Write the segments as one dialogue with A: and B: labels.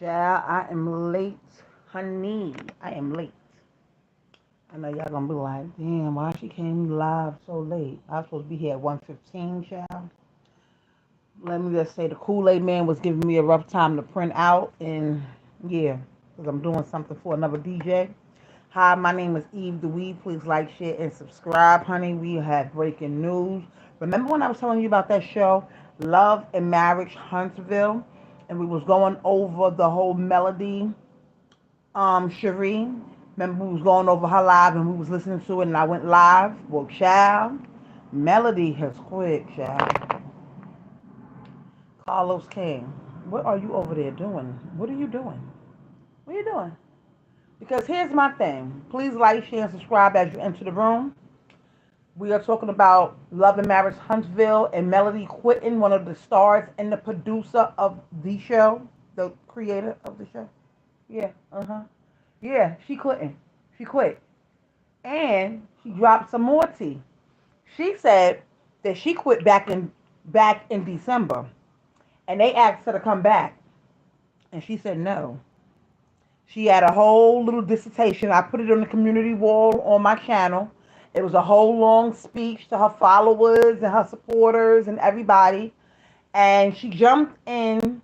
A: Child, I am late. Honey, I am late. I know y'all gonna be like, damn, why she came live so late? I was supposed to be here at 1:15, child. Let me just say the Kool-Aid man was giving me a rough time to print out, and yeah, because I'm doing something for another DJ. Hi, my name is Eve the Weed. Please like, share, and subscribe, honey. We have breaking news. Remember when I was telling you about that show, Love and Marriage Huntsville, and we was going over the whole Melody, Cherie. Remember we was going over her live and we was listening to it, and I went live. Well, child, Melody has quit, child. Carlos King, what are you over there doing? What are you doing? What are you doing? Because here's my thing. Please like, share, and subscribe as you enter the room. We are talking about Love and Marriage Huntsville and Melody quitting, one of the stars and the producer of the show, the creator of the show. Yeah, Yeah, she quitting. She quit. And she dropped some more tea. She said that she quit back in December, and they asked her to come back, and she said no. She had a whole little dissertation. I put it on the community wall on my channel. It was a whole long speech to her followers and her supporters and everybody. And she jumped in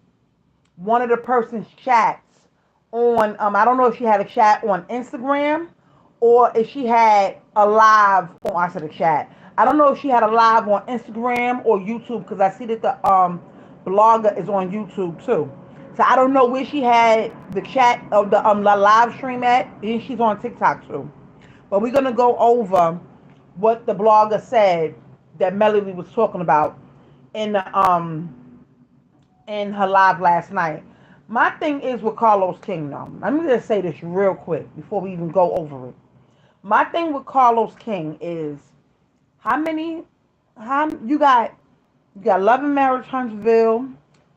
A: one of the person's chats on, I don't know if she had a chat on Instagram or if she had a live on, I said a chat. I don't know if she had a live on Instagram or YouTube because I see that the blogger is on YouTube too. So I don't know where she had the chat of the live stream at. And she's on TikTok too. But we're gonna go over what the blogger said that Melody was talking about in the in her live last night. My thing is with Carlos King though. Let me just say this real quick before we even go over it. My thing with Carlos King is how many how you got Love and Marriage Huntsville,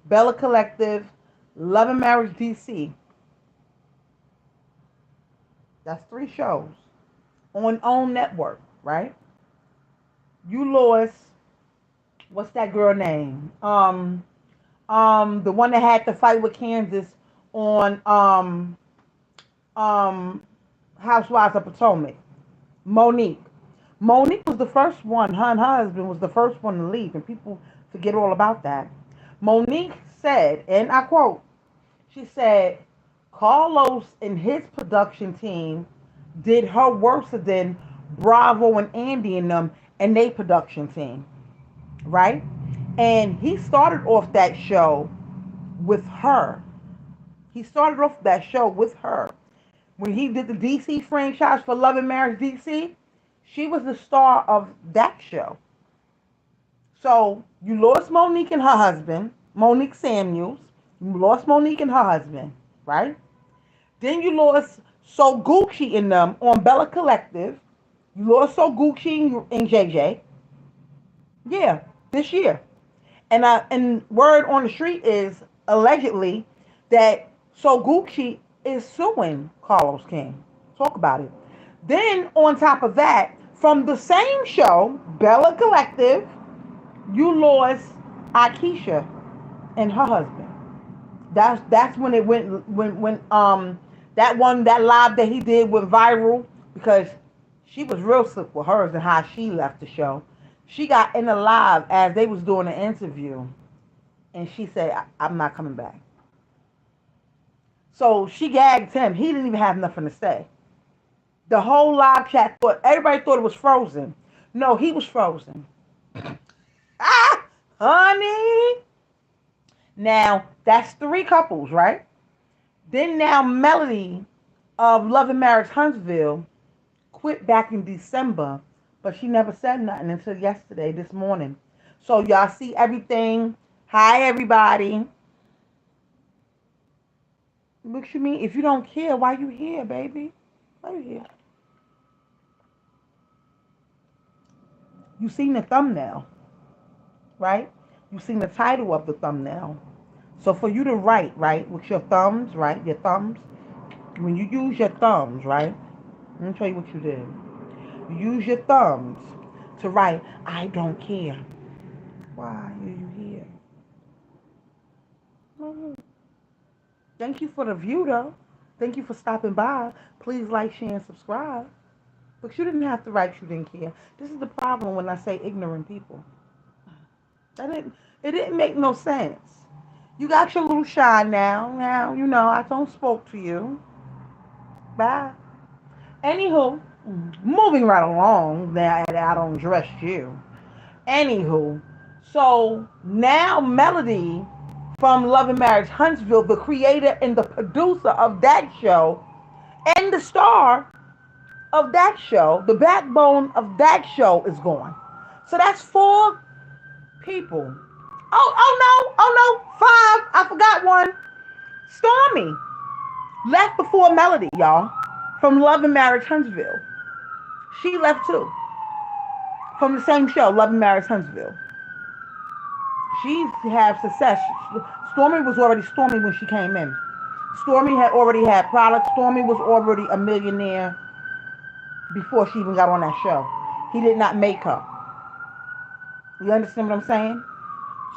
A: Bella Collective, Love and Marriage DC. That's three shows on own network, right? You lost what's that girl name? The one that had to fight with Kansas on um Housewives of Potomac. Monique. Monique was the first one. Her and her husband was the first one to leave, and people forget all about that. Monique said, and I quote, she said, Carlos and his production team did her worse than Bravo and Andy and them and their production team, right? And he started off that show with her. He started off that show with her. When he did the DC franchise for Love and Marriage DC, she was the star of that show. So you lost Monique and her husband, Monique Samuels. You lost Monique and her husband, right? Then you lost So Gucci in them on Bella Collective. You lost So Gucci and JJ. Yeah, this year. And word on the street is allegedly that So Gucci is suing Carlos King. Talk about it. Then on top of that, from the same show, Bella Collective, you lost Akeisha and her husband. That's when it went when that live that he did went viral because she was real sick with hers and how she left the show. She got in the live as they was doing an interview, and she said, "I'm not coming back." So she gagged him. He didn't even have nothing to say. The whole live chat thought everybody thought it was frozen. No, he was frozen. Ah, honey. Now that's three couples, right? Then now Melody of Love and Marriage Huntsville quit back in December, but she never said nothing until yesterday, this morning. So y'all see everything. Hi everybody. What you mean? If you don't care, why you here, baby? Why you here? You seen the thumbnail, right? You seen the title of the thumbnail. So for you to write, right, with your thumbs, right, your thumbs, when you use your thumbs, right, let me tell you what you did. You use your thumbs to write, I don't care. Why are you here? Thank you for the view, though. Thank you for stopping by. Please like, share, and subscribe. But you didn't have to write you didn't care. This is the problem when I say ignorant people. That didn't, it didn't make no sense. You got your little shine now. Now, I don't spoke to you. Bye. Anywho, moving right along, now that I don't dress you. Anywho, so now Melody from Love and Marriage Huntsville, the creator and the producer of that show, and the star of that show, the backbone of that show is gone. So that's four people. Oh no, five. I forgot one. Stormy left before Melody, y'all, from Love and Marriage Huntsville. She left too from the same show, Love and Marriage Huntsville. She had success. Stormy was already Stormy when she came in. Stormy had already had products. Stormy was already a millionaire before she even got on that show. He did not make her. You understand what I'm saying?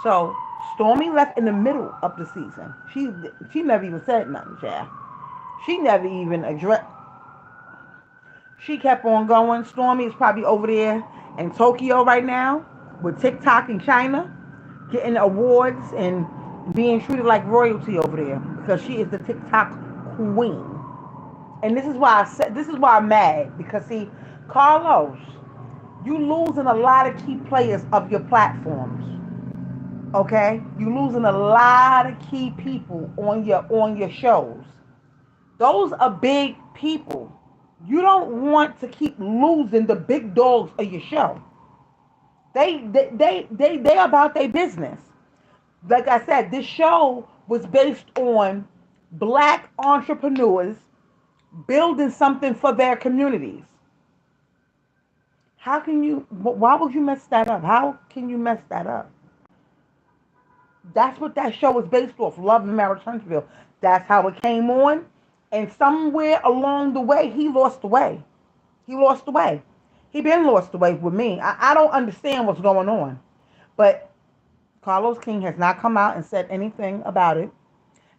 A: So Stormy left in the middle of the season. She never even said nothing, child. She never even addressed. She kept on going. Stormy is probably over there in Tokyo right now with TikTok in China, getting awards and being treated like royalty over there because she is the TikTok queen. And this is why I'm mad because see, Carlos, you losing a lot of key players of your platforms. Okay, you losing a lot of key people on your shows. Those are big people. You don't want to keep losing the big dogs of your show. They about their business. Like I said, this show was based on black entrepreneurs building something for their communities. How can you? Why would you mess that up? How can you mess that up? That's what that show was based off. Love and Marriage Huntsville. That's how it came on. And somewhere along the way, he lost the way. He lost the way. He been lost the way with me. I don't understand what's going on. But Carlos King has not come out and said anything about it.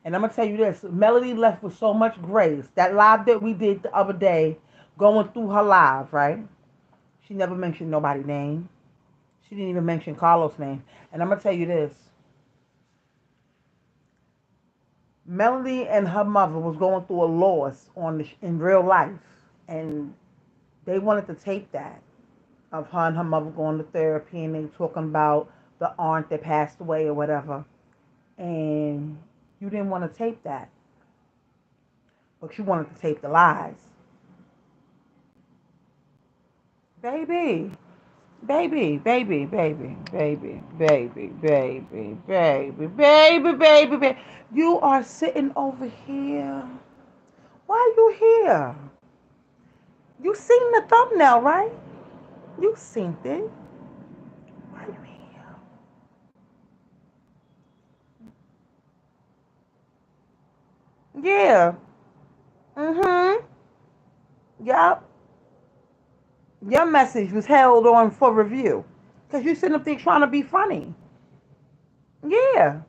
A: And I'm gonna tell you this: Melody left with so much grace. That live that we did the other day, going through her live, right? She never mentioned nobody's name. She didn't even mention Carlos' name. And I'm gonna tell you this: Melody and her mother was going through a loss in real life, and they wanted to tape that of her and her mother going to therapy, and they talking about the aunt that passed away or whatever. And you didn't want to tape that, but you wanted to tape the lies, baby. Baby, baby, baby, baby, baby, baby, baby, baby, baby, baby. You are sitting over here. Why are you here? You seen the thumbnail, right? You seen it. Why are you here? Yeah. Mm-hmm. Yep. Your message was held on for review. Because you sitting up there trying to be funny. Yeah.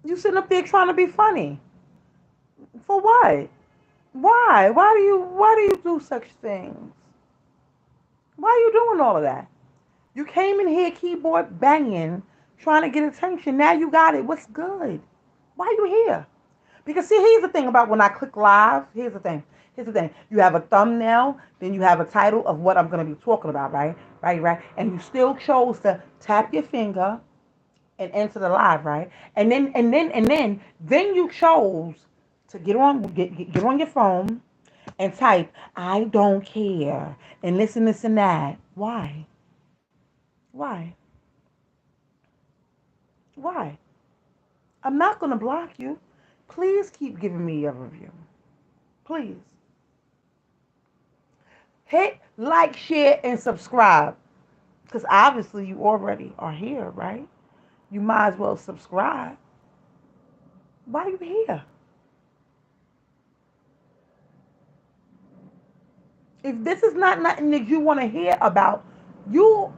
A: You sitting up there trying to be funny. For what? Why? Why do you do such things? Why are you doing all of that? You came in here keyboard banging, trying to get attention. Now you got it. What's good? Why are you here? Because see, here's the thing about when I click live. Here's the thing. Here's the thing. You have a thumbnail, then you have a title of what I'm going to be talking about, right? Right. And you still chose to tap your finger and enter the live, right? And then you chose to get on your phone and type I don't care and listen this and that. Why? Why? Why? I'm not gonna block you. Please keep giving me your review. Please. Hit like, share, and subscribe. Because obviously you already are here, right? You might as well subscribe. Why are you here? If this is not nothing that you want to hear about, you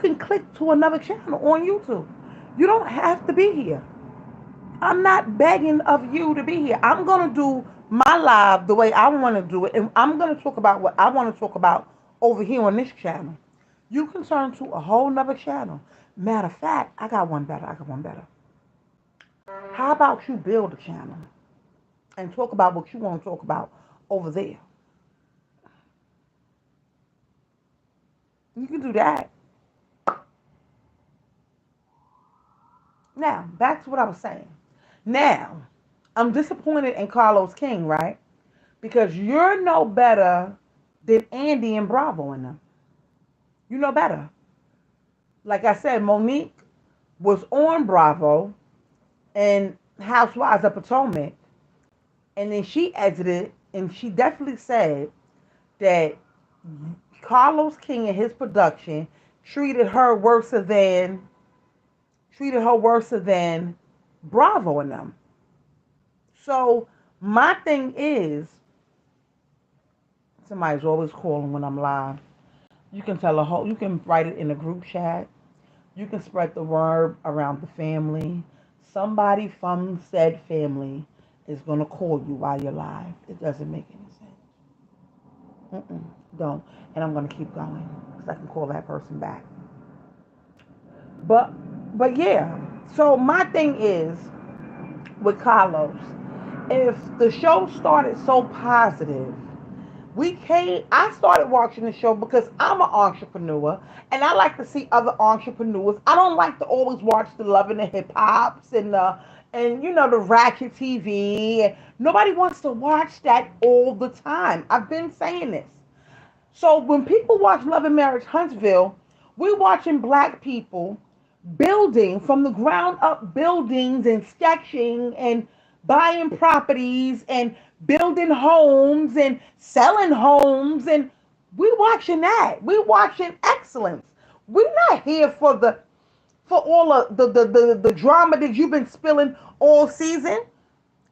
A: can click to another channel on YouTube. You don't have to be here. I'm not begging of you to be here. I'm going to do my live the way I want to do it. And I'm going to talk about what I want to talk about over here on this channel. You can turn to a whole nother channel. Matter of fact, I got one better. I got one better. How about you build a channel and talk about what you want to talk about over there? You can do that. Now, back to what I was saying. Now, I'm disappointed in Carlos King, right? Because you're no better than Andy and Bravo in them. You know better. Like I said, Monique was on Bravo and Housewives of Potomac, and then she exited, and she definitely said that Carlos King and his production treated her worse than Bravo and them. So my thing is, somebody's always calling when I'm live. You can tell a whole. You can write it in a group chat. You can spread the word around the family. Somebody from said family is gonna call you while you're live. It doesn't make any sense. Don't. And I'm gonna keep going because I can call that person back. But yeah. So my thing is with Carlos, if the show started so positive, I started watching the show because I'm an entrepreneur and I like to see other entrepreneurs. I don't like to always watch the Love and the Hip Hops and the Ratchet TV. Nobody wants to watch that all the time. I've been saying this. So when people watch Love and Marriage Huntsville, we're watching black people building from the ground up buildings and sketching and buying properties and building homes and selling homes, and we watching that. We watching excellence. We're not here for all of the drama that you've been spilling all season.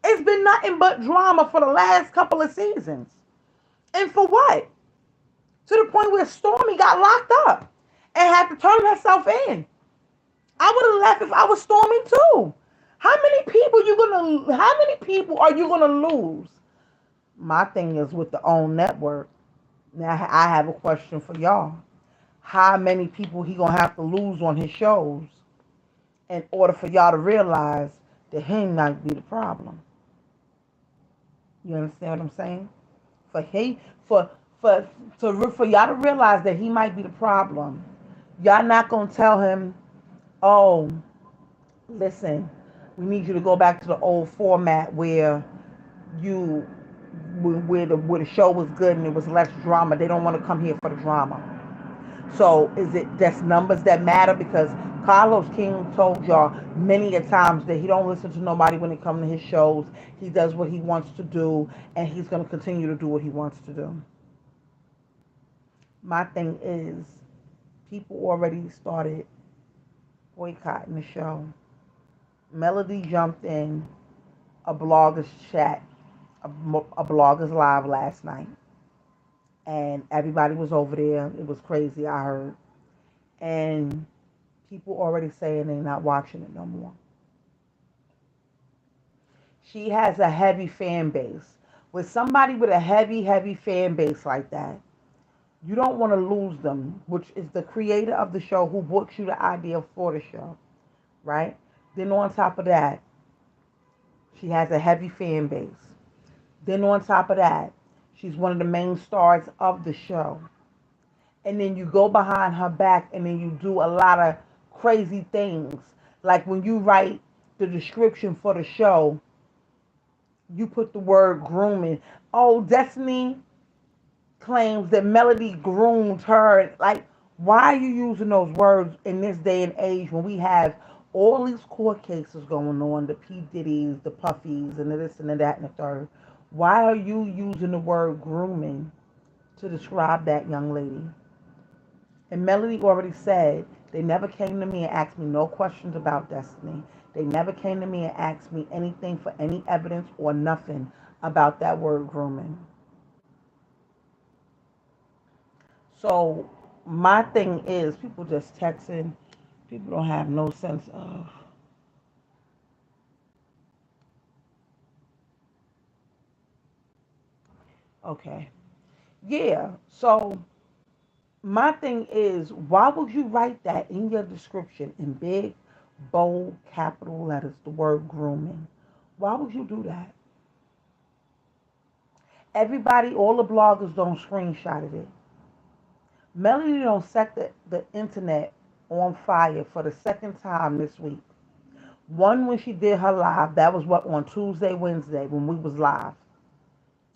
A: It's been nothing but drama for the last couple of seasons. And for what? To the point where Stormy got locked up and had to turn herself in. I would have left if I was Stormy too. How many people are you gonna lose? My thing is with the OWN network. Now I have a question for y'all. How many people he gonna have to lose on his shows in order for y'all to realize that he might be the problem? You understand what I'm saying? For he for y'all to realize that he might be the problem. Y'all not gonna tell him, oh, listen, we need you to go back to the old format you where the show was good and it was less drama. They don't want to come here for the drama. So is it just numbers that matter? Because Carlos King told y'all many a times that he don't listen to nobody when it comes to his shows. He does what he wants to do, and he's going to continue to do what he wants to do. My thing is, people already started boycotting the show. Melody jumped in a blogger's chat, a blogger's live last night, and everybody was over there. It was crazy, I heard. And people already saying they're not watching it no more. She has a heavy fan base. With somebody with a heavy fan base like that, you don't want to lose them, which is the creator of the show who brought you the idea for the show, right? Then on top of that, she has a heavy fan base. Then on top of that, she's one of the main stars of the show. And then you go behind her back and then you do a lot of crazy things. Like when you write the description for the show, you put the word grooming. Oh, Destiny claims that Melody groomed her. Like, why are you using those words in this day and age when we have all these court cases going on, the P. Diddy's, the Puffies, and the this and the that and the third? Why are you using the word grooming to describe that young lady? And Melody already said they never came to me and asked me no questions about Destiny. They never came to me and asked me anything for any evidence or nothing about that word grooming. So my thing is people just texting. People don't have no sense of Okay. Yeah. So my thing is, why would you write that in your description in big, bold, capital letters, the word grooming? Why would you do that? Everybody, all the bloggers don't screenshot it. Melody don't set the internet on fire for the second time this week. One when she did her live, that was what, on Tuesday, Wednesday, when we was live.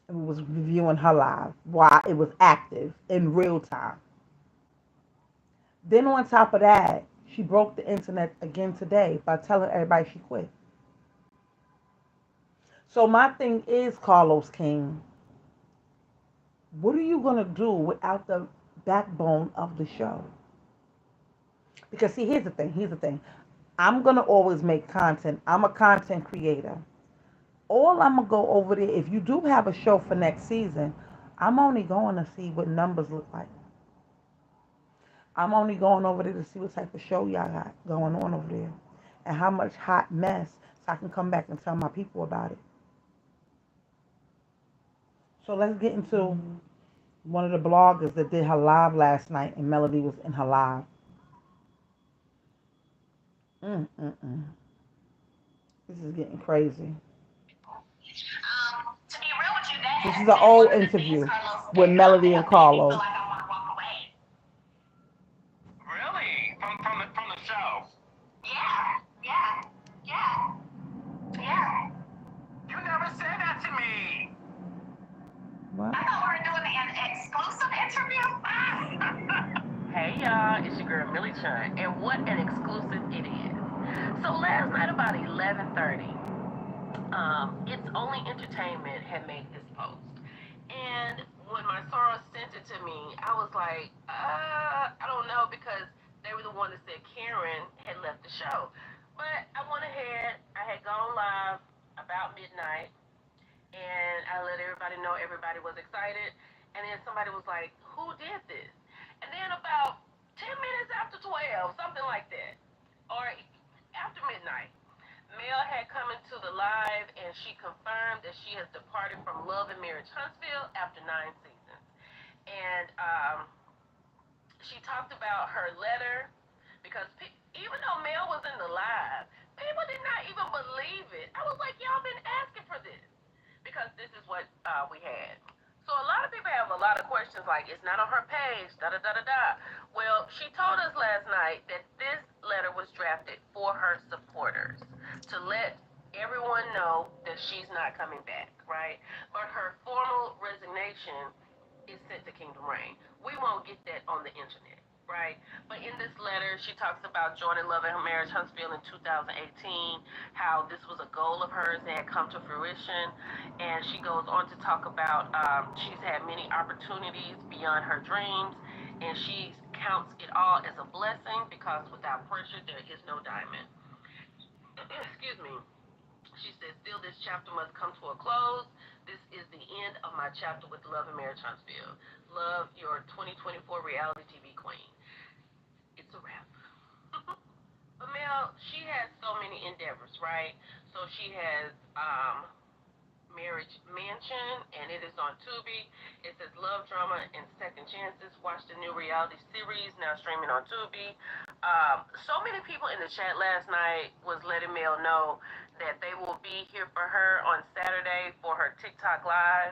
A: And we was reviewing her live while it was active in real time. Then on top of that, she broke the internet again today by telling everybody she quit. So my thing is, Carlos King, what are you gonna do without the backbone of the show? Because see, here's the thing. Here's the thing. I'm gonna always make content. I'm a content creator. All I'm gonna go over there. If you do have a show for next season, I'm only going to see what numbers look like. I'm only going over there to see what type of show y'all got going on over there, and how much hot mess, so I can come back and tell my people about it. So let's get into one of the bloggers that did her live last night, and Melody was in her live. Mm-mm-mm. This is getting crazy.
B: To be real with you, that
A: This
B: has
A: is an
B: been
A: old
B: one of the things,
A: interview
B: Carlos,
A: with
B: that
A: Melody and
B: have made me feel
A: Carlos.
B: like I want to walk away. Really? From the show? Yeah, yeah, yeah, yeah. You never said that to me.
A: What?
B: I thought we were doing an exclusive interview. Hey y'all, it's your girl Millie Chun, and what an exclusive it is. So last night about 11:30, It's Only Entertainment had made this post. And when my soror sent it to me, I was like, I don't know, because they were the one that said Karen had left the show. But I went ahead, I had gone live about midnight, and I let everybody know everybody was excited. And then somebody was like, who did this? And then about 10 minutes after 12, something like that, or after midnight, Mel had come into the live and she confirmed that she has departed from Love and Marriage Huntsville after 9 seasons. And she talked about her letter, because even though Mel was in the live, people did not even believe it. I was like, y'all been asking for this, because this is what we had. So a lot of people have a lot of questions like, it's not on her page, da da da da da. Well, she told us last night that this letter was drafted for her supporters, to let everyone know that she's not coming back, right? But her formal resignation is sent to Kingdom Reign. We won't get that on the internet, right? But in this letter, she talks about joining Love and Marriage Huntsville in 2018, how this was a goal of hers that had come to fruition. And she goes on to talk about she's had many opportunities beyond her dreams, and she counts it all as a blessing, because without pressure, there is no diamond. Excuse me. She says, still, this chapter must come to a close. This is the end of my chapter with Love and Marriage Huntsville. Love, your 2024 reality TV queen. It's a wrap. But Mel, she has so many endeavors, right? So she has Marriage Mansion, and it is on Tubi. It says Love, Drama, and Second Chances. Watch the new reality series, now streaming on Tubi. So many people in the chat last night was letting Mel know that they will be here for her on Saturday for her TikTok live,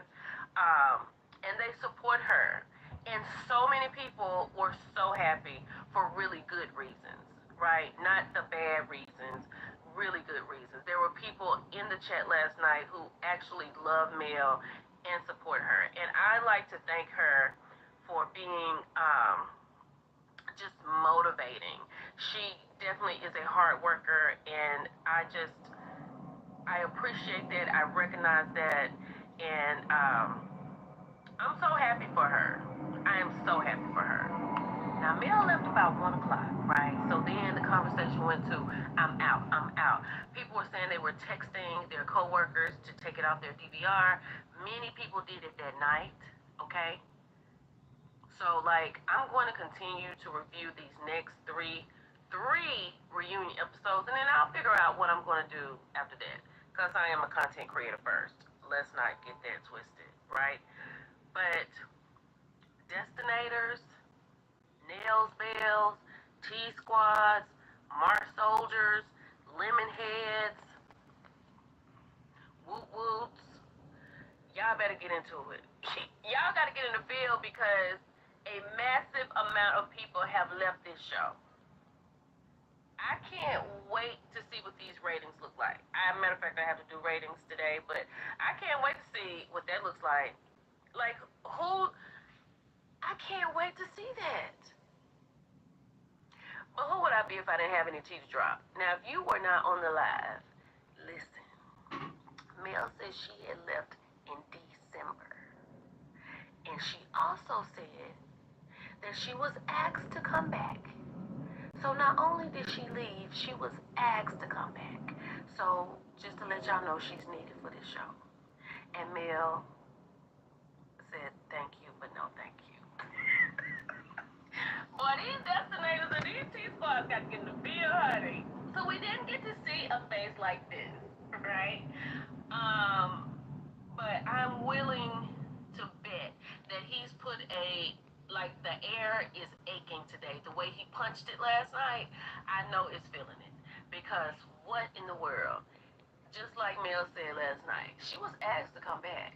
B: and they support her. And so many people were so happy for really good reasons, right? Not the bad reasons, really good reasons. There were people in the chat last night who actually love Mel and support her. And I like to thank her for being just motivating. She definitely is a hard worker, and I appreciate that. I recognize that, and I'm so happy for her. I am so happy for her. Now, Mel left about 1 o'clock, right? So then the conversation went to, I'm out, I'm out. People were saying they were texting their coworkers to take it off their DVR. Many people did it that night, okay? So, like, I'm going to continue to review these next three reunion episodes, and then I'll figure out what I'm going to do after that, because I am a content creator first. Let's not get that twisted, right? But Destinators, Nails Bells, T-Squads, Mark Soldiers, Lemon Heads, Woot Woots, y'all better get into it. Y'all got to get in the field because a massive amount of people have left this show. I can't wait to see what these ratings look like. Matter of fact, I have to do ratings today, but I can't wait to see what that looks like. Like, who? I can't wait to see that. But who would I be if I didn't have any tea to drop? Now, if you were not on the live, listen. Mel said she had left in December. And she also said that she was asked to come back. So not only did she leave, she was asked to come back. So just to let y'all know, she's needed for this show. And Mel said thank you, but no thank you. Boy, these Destinators and these T-Squads got to get in the field, honey. So we didn't get to see a face like this, right? But I'm willing to bet that he's put the air is aching today. The way he punched it last night, I know it's feeling it. Because what in the world? Just like Mel said last night, she was asked to come back.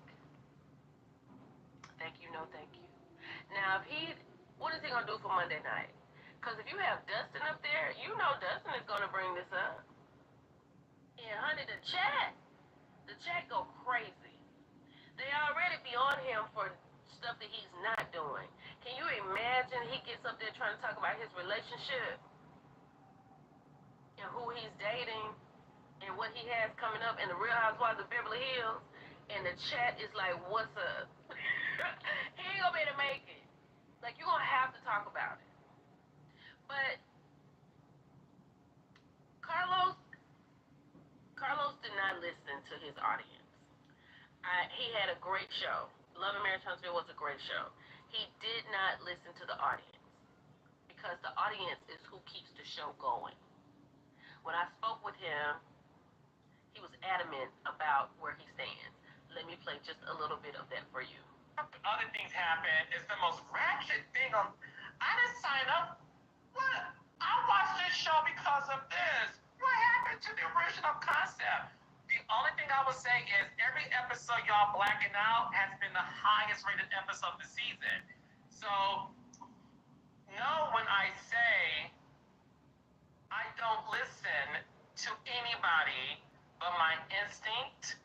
B: Thank you, no thank you. Now, what is he going to do for Monday night? Because if you have Dustin up there, you know Dustin is going to bring this up. Yeah, honey, the chat go crazy. They already be on him for stuff that he's not doing. Can you imagine he gets up there trying to talk about his relationship and who he's dating and what he has coming up in the Real Housewives of Beverly Hills, and the chat is like, what's up? He ain't gonna be able to make it. Like, you're gonna have to talk about it. But Carlos did not listen to his audience. He had a great show. Love and Marriage Huntsville was a great show. He did not listen to the audience because the audience is who keeps the show going. When I spoke with him, he was adamant about where he stands. Let me play just a little bit of that for you.
C: Other things happen. It's the most ratchet thing on. I didn't sign up. What? I watched this show because of this. What happened to the original concept? The only thing I would say is every episode y'all blacking out has been the highest rated episode of the season. So, know when I say I don't listen to anybody but my instinct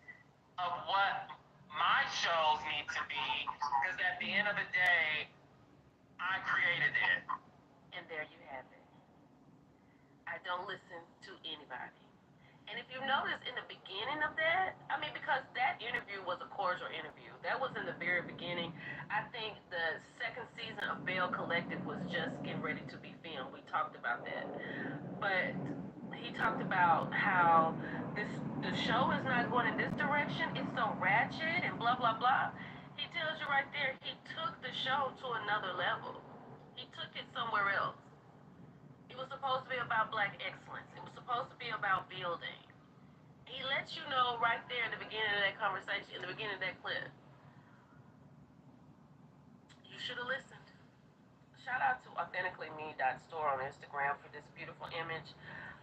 C: of what my shows need to be, because at the end of the day, I created it.
B: And there you have it. I don't listen to anybody. And if you notice in the beginning of that, because that interview was a cordial interview. That was in the very beginning. I think the second season of Bell Collective was just getting ready to be filmed. We talked about that. But he talked about how the show is not going in this direction. It's so ratchet and blah, blah, blah. He tells you right there, he took the show to another level. He took it somewhere else. It was supposed to be about Black excellence. It was supposed to be about building. He lets you know right there in the beginning of that conversation, in the beginning of that clip. You should have listened. Shout out to authenticallyme.store on Instagram for this beautiful image.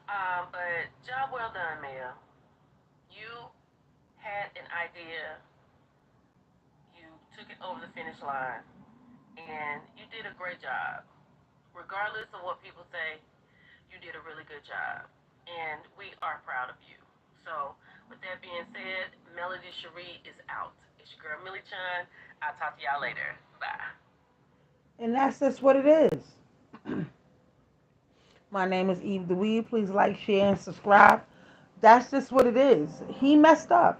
B: But job well done, Mel. You had an idea. You took it over the finish line. And you did a great job. Regardless of what people say, you did a really good job. And we are proud of you. So, with that being said, Melody Cherie is out. It's your girl, Millie Chun. I'll talk to y'all later. Bye.
A: And that's just what it is. My name is Eve the Weed. Please like, share, and subscribe. That's just what it is. He messed up.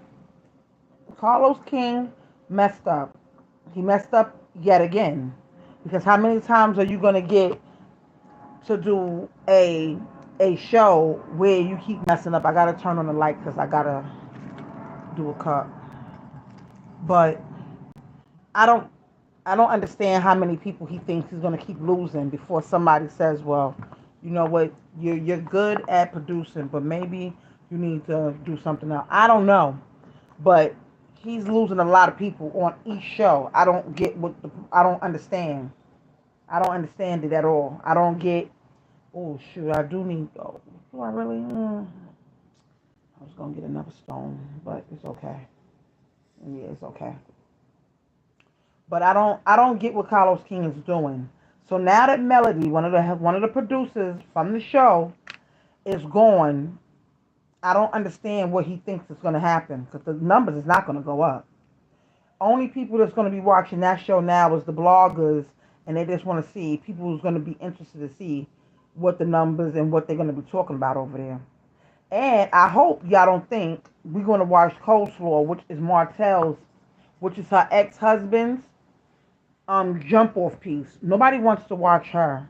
A: Carlos King messed up. He messed up yet again. Because how many times are you going to get to do a show where you keep messing up? I got to turn on the light because I got to do a cut. But I don't understand how many people he thinks he's going to keep losing before somebody says, well, you know what, you're good at producing, but maybe you need to do something else. I don't know. But he's losing a lot of people on each show. I don't get I don't understand. I don't understand it at all. I don't get. Oh shoot! I do need. Oh, do I really? I was gonna get another stone, but it's okay. Yeah, it's okay. But I don't get what Carlos King is doing. So now that Melody, one of the producers from the show, is gone, I don't understand what he thinks is going to happen because the numbers is not going to go up. Only people that's going to be watching that show now is the bloggers, and they just want to see people who's going to be interested to see what the numbers and what they're going to be talking about over there. And I hope y'all don't think we're going to watch Coleslaw, which is Martell's, which is her ex-husband's jump off piece. Nobody wants to watch her.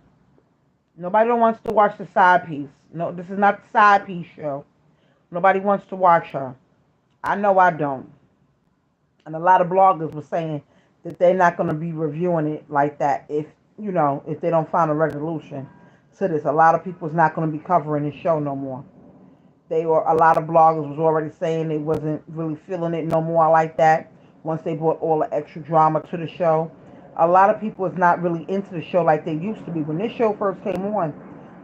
A: Nobody wants to watch the side piece. No, this is not the side piece show. Nobody wants to watch her. I know I don't. And a lot of bloggers were saying that they're not going to be reviewing it like that if they don't find a resolution to this. A lot of people's not going to be covering the show no more. A lot of bloggers was already saying they wasn't really feeling it no more like that once they brought all the extra drama to the show. A lot of people is not really into the show like they used to be. When this show first came on,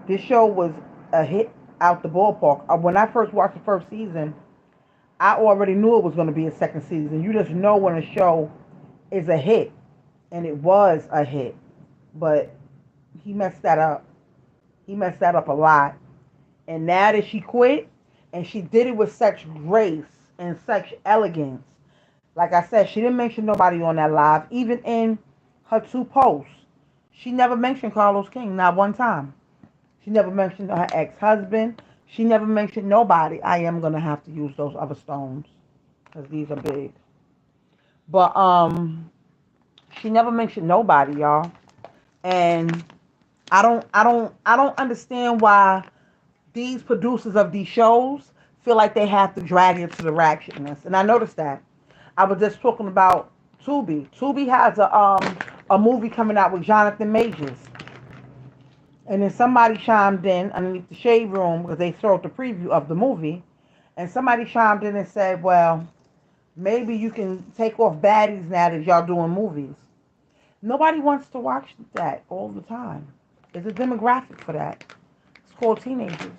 A: this show was a hit out the ballpark. When I first watched the first season, I already knew it was going to be a second season. You just know when a show is a hit, and it was a hit. But he messed that up. He messed that up a lot. And now that she quit, and she did it with such grace and such elegance, like I said, she didn't mention nobody on that live. Even in her two posts, she never mentioned Carlos King, not one time. She never mentioned her ex-husband. She never mentioned nobody. I am going to have to use those other stones because these are big. But she never mentioned nobody, y'all. And I don't understand why these producers of these shows feel like they have to drag it to the ratchetness. And I noticed that. I was just talking about Tubi. Tubi has a movie coming out with Jonathan Majors. And then somebody chimed in underneath the shade room because they showed the preview of the movie. And somebody chimed in and said, well, maybe you can take off baddies now that y'all doing movies. Nobody wants to watch that all the time. There's a demographic for that. It's called teenagers.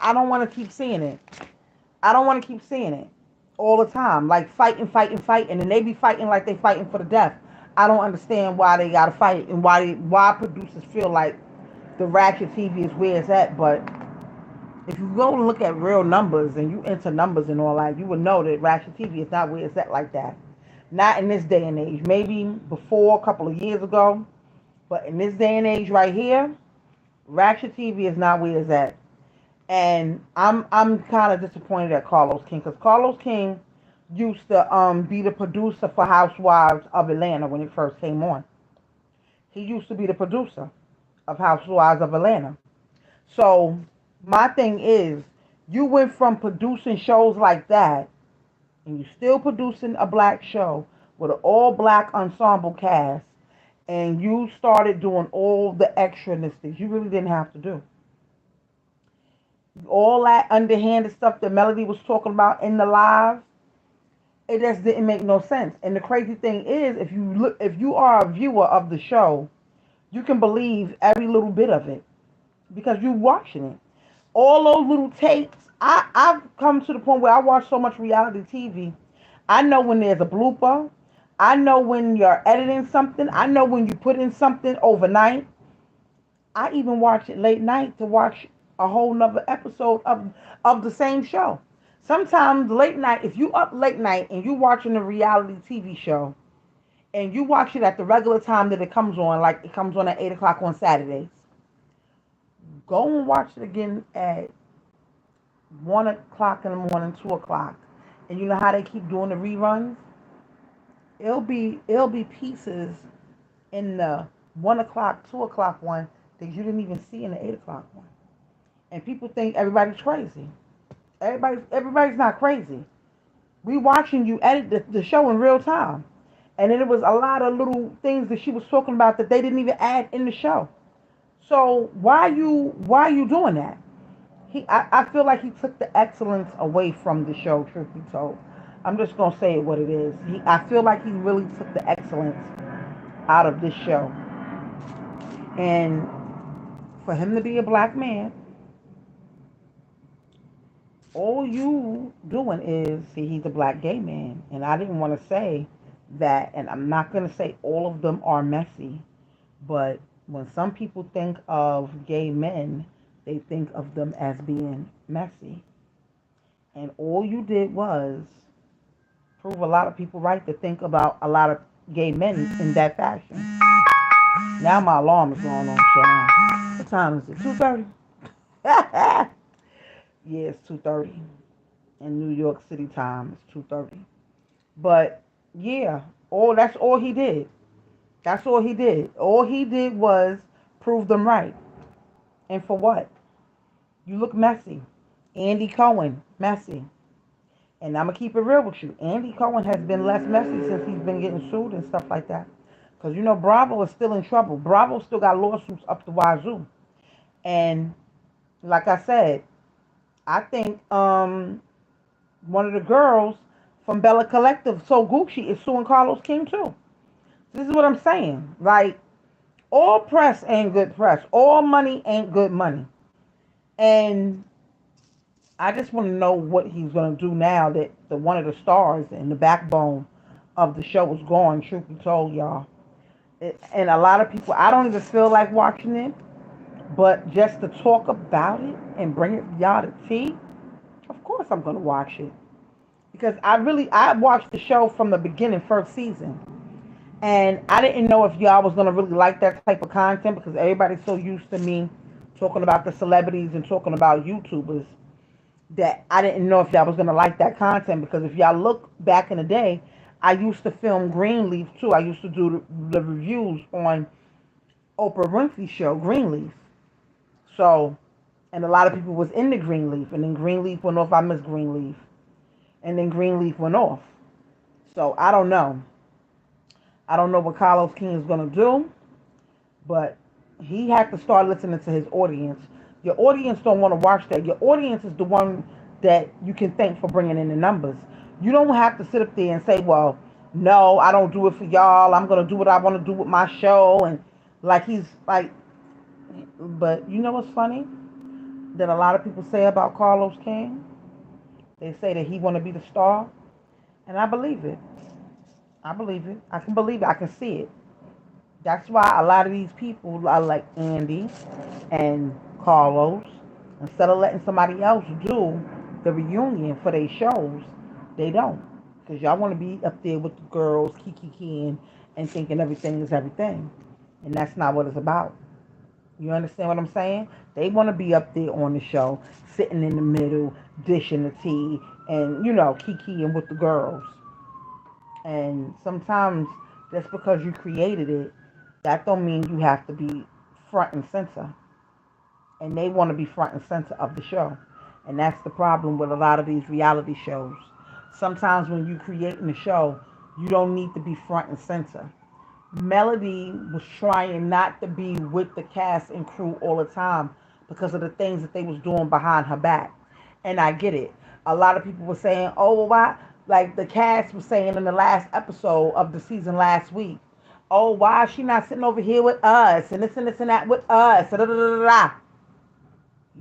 A: I don't want to keep seeing it. I don't want to keep seeing it all the time. Like fighting. And they be fighting like they fighting for the death. I don't understand why they gotta fight and why producers feel like the ratchet TV is where it's at. But if you go and look at real numbers and you enter numbers and all that, you would know that ratchet TV is not where it's at like that. Not in this day and age. Maybe before a couple of years ago, but in this day and age right here, ratchet TV is not where it's at. And I'm kind of disappointed at Carlos King because Carlos King used to be the producer for Housewives of Atlanta when it first came on. He used to be the producer of Housewives of Atlanta. So my thing is, you went from producing shows like that, and you still producing a black show with an all-black ensemble cast, and you started doing all the extraness that you really didn't have to do. All that underhanded stuff that Melody was talking about in the live, it just didn't make no sense. And the crazy thing is, if you are a viewer of the show, you can believe every little bit of it because you're watching it. All those little tapes. I've come to the point where I watch so much reality TV. I know when there's a blooper. I know when you're editing something. I know when you put in something overnight. I even watch it late night to watch a whole nother episode of the same show. Sometimes late night, if you up late night and you watching a reality TV show and you watch it at the regular time that it comes on, like it comes on at 8 o'clock on Saturdays, go and watch it again at 1 o'clock in the morning, 2 o'clock. And you know how they keep doing the reruns? It'll be pieces in the 1 o'clock, 2 o'clock one that you didn't even see in the 8 o'clock one. And people think everybody's crazy. Everybody's not crazy. We watching you edit the show in real time. And then it was a lot of little things that she was talking about that they didn't even add in the show. So why are you doing that? I feel like he took the excellence away from the show, truth be told. I'm just gonna say it what it is. I feel like he really took the excellence out of this show. And for him to be a black man, all you doing is see he's a black gay man. And I didn't want to say that, and I'm not gonna say all of them are messy, but when some people think of gay men, they think of them as being messy. And all you did was prove a lot of people right to think about a lot of gay men in that fashion. Now my alarm is going on, child. What time is it? 2:30? Yeah, it's 2:30. In New York City time, it's 2:30. But yeah, that's all he did. That's all he did. All he did was prove them right. And for what? You look messy. Andy Cohen, messy. And I'm going to keep it real with you. Andy Cohen has been less messy since he's been getting sued and stuff like that. Because, Bravo is still in trouble. Bravo still got lawsuits up the wazoo. And like I said, I think one of the girls from Bella Collective, So Gucci, is suing Carlos King too. This is what I'm saying. Like, all press ain't good press. All money ain't good money. And I just want to know what he's going to do now that one of the stars and the backbone of the show is gone, truth be told, y'all. And a lot of people, I don't even feel like watching it, but just to talk about it and bring it y'all to tea, of course I'm going to watch it. Because I watched the show from the beginning, first season. And I didn't know if y'all was going to really like that type of content because everybody's so used to me talking about the celebrities and talking about YouTubers that I didn't know if y'all was going to like that content because if y'all look back in the day, I used to film Greenleaf too. I used to do the reviews on Oprah Winfrey's show, Greenleaf. So, and a lot of people was in the Greenleaf, and then Greenleaf went off. I miss Greenleaf. And then Greenleaf went off. So, I don't know. I don't know what Carlos King is going to do, but he had to start listening to his audience. Your audience don't want to watch that. Your audience is the one that you can thank for bringing in the numbers. You don't have to sit up there and say, well, no, I don't do it for y'all. I'm going to do what I want to do with my show. And like he's like, but you know what's funny? That a lot of people say about Carlos King? They say that he want to be the star. And I believe it. I believe it. I can believe it. I can see it. That's why a lot of these people are like Andy and Carlos. Instead of letting somebody else do the reunion for their shows, they don't. Because y'all want to be up there with the girls, kiki and thinking everything is everything. And that's not what it's about. You understand what I'm saying? They want to be up there on the show, sitting in the middle, dishing the tea, and, kikiing with the girls. And sometimes just because you created it, that don't mean you have to be front and center. And they want to be front and center of the show. And that's the problem with a lot of these reality shows. Sometimes when you creating a show, you don't need to be front and center. Melody was trying not to be with the cast and crew all the time because of the things that they was doing behind her back. And I get it. A lot of people were saying, oh, well, why? Like the cast was saying in the last episode of the season last week, oh, why is she not sitting over here with us and this and that with us? Da, da, da, da, da.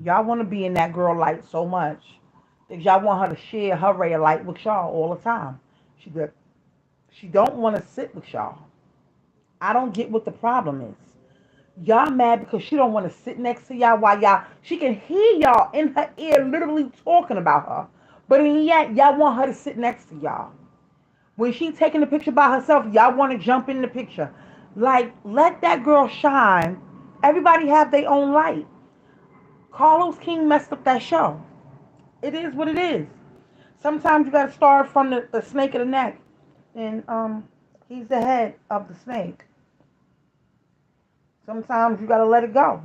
A: Y'all want to be in that girl light so much that y'all want her to share her ray of light with y'all all the time. She don't want to sit with y'all. I don't get what the problem is. Y'all mad because she don't want to sit next to y'all while she can hear y'all in her ear literally talking about her. But yet y'all want her to sit next to y'all. When she taking the picture by herself, y'all want to jump in the picture. Like, let that girl shine. Everybody have their own light. Carlos King messed up that show. It is what it is. Sometimes you got to start from the snake of the neck. And he's the head of the snake. Sometimes you got to let it go.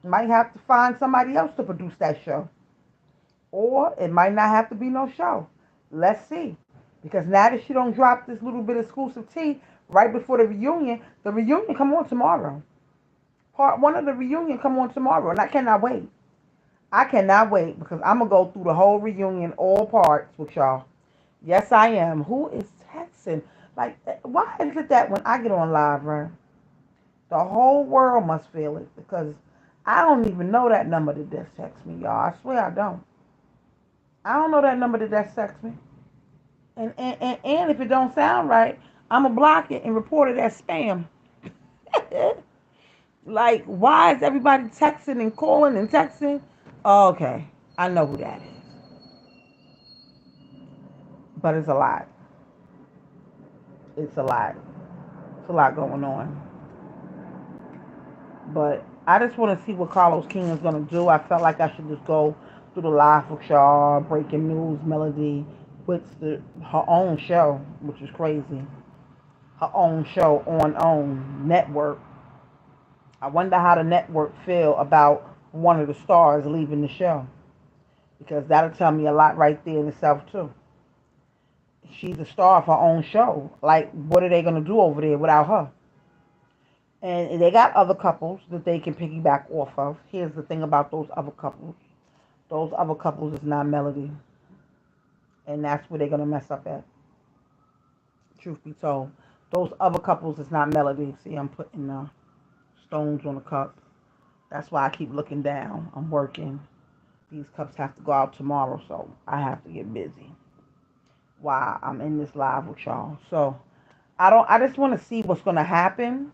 A: You might have to find somebody else to produce that show. Or it might not have to be no show. Let's see. Because now that she don't drop this little bit of exclusive tea right before the reunion come on tomorrow. Part 1 of the reunion come on tomorrow. And I cannot wait. I cannot wait because I'm gonna go through the whole reunion, all parts with y'all. Yes, I am. Who is texting? Like, why is it that when I get on live, right, the whole world must feel it because I don't even know that number that just text me, y'all. I swear I don't. I don't know that number that just text me. And if it don't sound right, I'm gonna block it and report it as spam. Like, why is everybody texting and calling and texting? Oh, okay, I know who that is, but it's a lot. It's a lot. It's a lot going on. But I just want to see what Carlos King is gonna do. I felt like I should just go through the live with y'all, breaking news, Melody, with her own show, which is crazy. Her own show on own network. I wonder how the network feel about one of the stars leaving the show because that'll tell me a lot right there in itself too. She's a star of her own show. Like, what are they gonna do over there without her? And they got other couples that they can piggyback off of. Here's the thing about those other couples. Those other couples is not Melody. And that's where they're gonna mess up at. Truth be told. Those other couples is not Melody. See, I'm putting stones on the cup. That's why I keep looking down. I'm working. These cups have to go out tomorrow, so I have to get busy while I'm in this live with y'all. So I just want to see what's gonna happen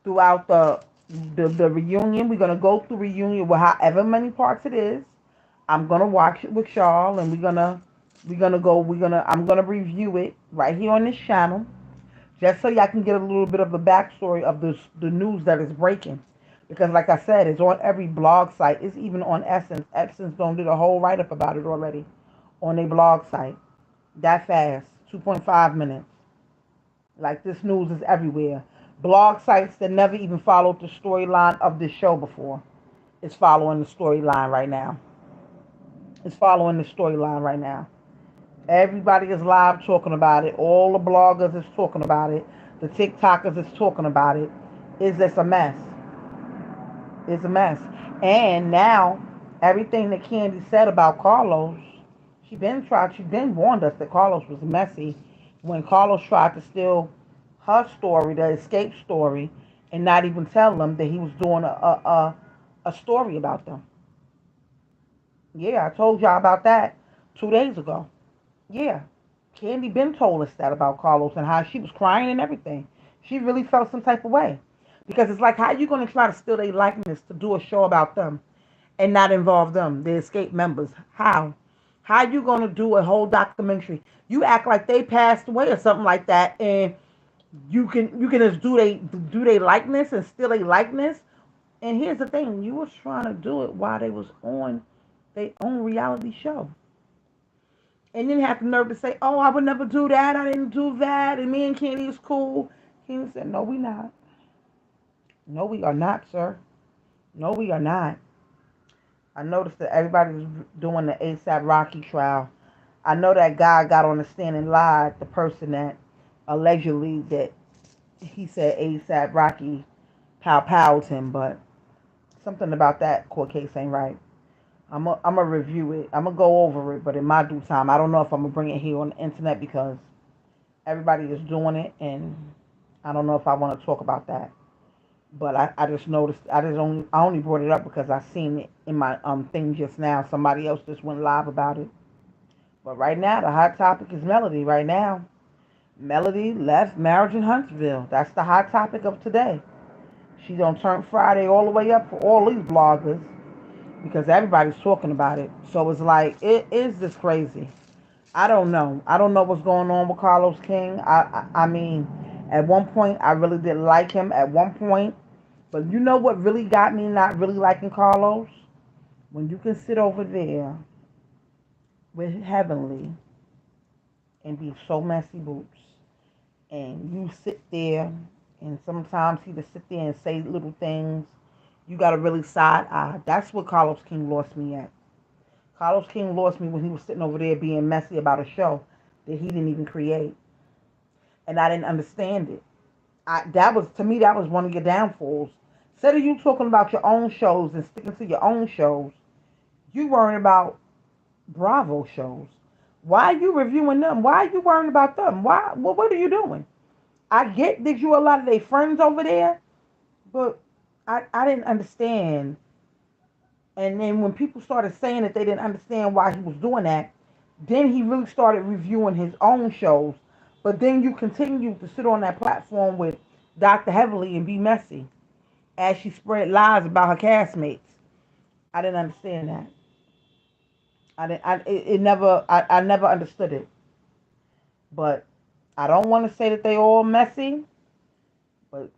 A: throughout the reunion. We're gonna go through reunion with however many parts it is. I'm gonna watch it with y'all, and I'm gonna review it right here on this channel, just so y'all can get a little bit of the backstory of the news that is breaking. Because like I said, it's on every blog site. It's even on Essence. Essence don't did a whole write up about it already on their blog site. That fast, 2.5 minutes. Like, this news is everywhere. Blog sites that never even followed the storyline of this show before is following the storyline right now. It's following the storyline right now. Everybody is live talking about it. All the bloggers is talking about it. The TikTokers is talking about it. It's just a mess. It's a mess. And now, everything that Candy said about Carlos, she been warned us that Carlos was messy when Carlos tried to steal her story, the escape story, and not even tell them that he was doing a story about them. Yeah, I told y'all about that 2 days ago. Yeah, Candy been told us that about Carlos and how she was crying and everything. She really felt some type of way. Because it's like, how you going to try to steal their likeness to do a show about them and not involve them, the escape members? How? How you going to do a whole documentary? You act like they passed away or something like that, and you can just do they likeness and steal a likeness. And here's the thing, you was trying to do it while they was on their own reality show. And then have the nerve to say, oh, I would never do that. I didn't do that. And me and Candy is cool. Candy said, no, we not. No, we are not, sir. No, we are not. I noticed that everybody was doing the ASAP Rocky trial. I know that guy got on the stand and lied, the person that allegedly that he said ASAP Rocky powed him, but something about that court case ain't right. I'm a review it. I'm gonna go over it, but in my due time. I don't know if I'm gonna bring it here on the internet because everybody is doing it, and I don't know if I want to talk about that. But I just noticed. I only brought it up because I seen it in my thing just now. Somebody else just went live about it. But right now, the hot topic is Melody. Right now, Melody left Marriage in Huntsville. That's the hot topic of today. She gonna turn Friday all the way up for all these bloggers because everybody's talking about it. So it's like, it is this crazy. I don't know. I don't know what's going on with Carlos King. I mean, at one point I really didn't like him. At one point, but you know what really got me not really liking Carlos? When you can sit over there with Heavenly and be so messy boots, and you sit there, and sometimes he just sit there and say little things. You got to really side eye. That's what Carlos King lost me at. Carlos King lost me when he was sitting over there being messy about a show that he didn't even create, and I didn't understand it. That was, to me, that was one of your downfalls. Instead of you talking about your own shows and sticking to your own shows, You worrying about Bravo shows. Why are you reviewing them? Why are you worrying about them? Why? What are you doing? I get that you a lot of their friends over there, but I didn't understand. And then when people started saying that they didn't understand why he was doing that, then he really started reviewing his own shows. But then you continue to sit on that platform with Dr. Heavily and be messy as she spread lies about her castmates. I didn't understand that. I didn't. It never. I never understood it. But I don't want to say that they all messy. But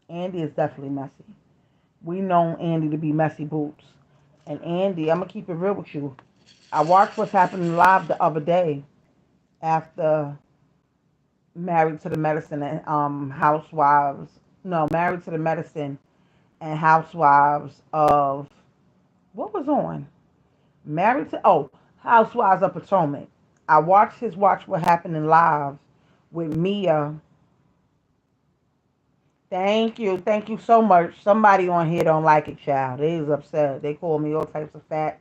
A: Andy is definitely messy. We know Andy to be messy boots. And Andy, I'm gonna keep it real with you. I watched what's happening live the other day after Married to the Medicine and Housewives. No, Married to the Medicine and Housewives of what was on? Married to Housewives of Potomac. I watched his Watch What Happened in Live with Mia. Thank you so much. Somebody on here don't like it, child. They is upset. They call me all types of fat.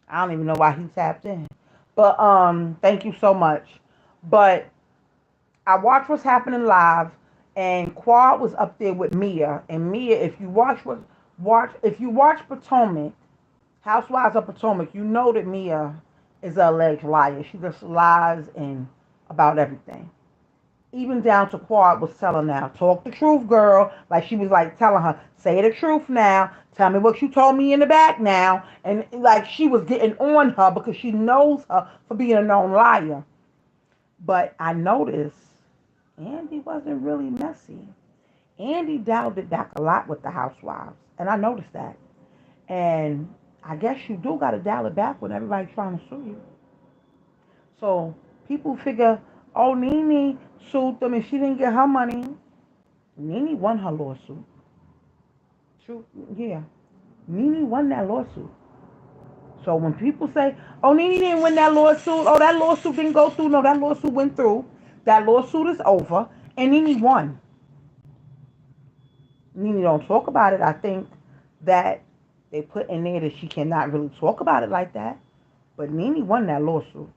A: I don't even know why he tapped in. But thank you so much. But I watched what's happening live, and Quad was up there with Mia. And Mia, if you watch Potomac, Housewives of Potomac, you know that Mia is an alleged liar. She just lies and about everything. Even down to Quad was telling now, talk the truth, girl. Like she was like telling her, say the truth now. Tell me what you told me in the back now. And like she was getting on her because she knows her for being a known liar. But I noticed Andy wasn't really messy. Andy dialed it back a lot with the housewives. And I noticed that. And I guess you do got to dial it back when everybody's trying to sue you. So people figure, oh, Nene sued them and she didn't get her money. Nene won her lawsuit. True, yeah. Nene won that lawsuit. So when people say, oh, Nene didn't win that lawsuit, oh, that lawsuit didn't go through, no, that lawsuit went through. That lawsuit is over, and Nene won. Nene don't talk about it. I think that they put in there that she cannot really talk about it like that. But Nene won that lawsuit.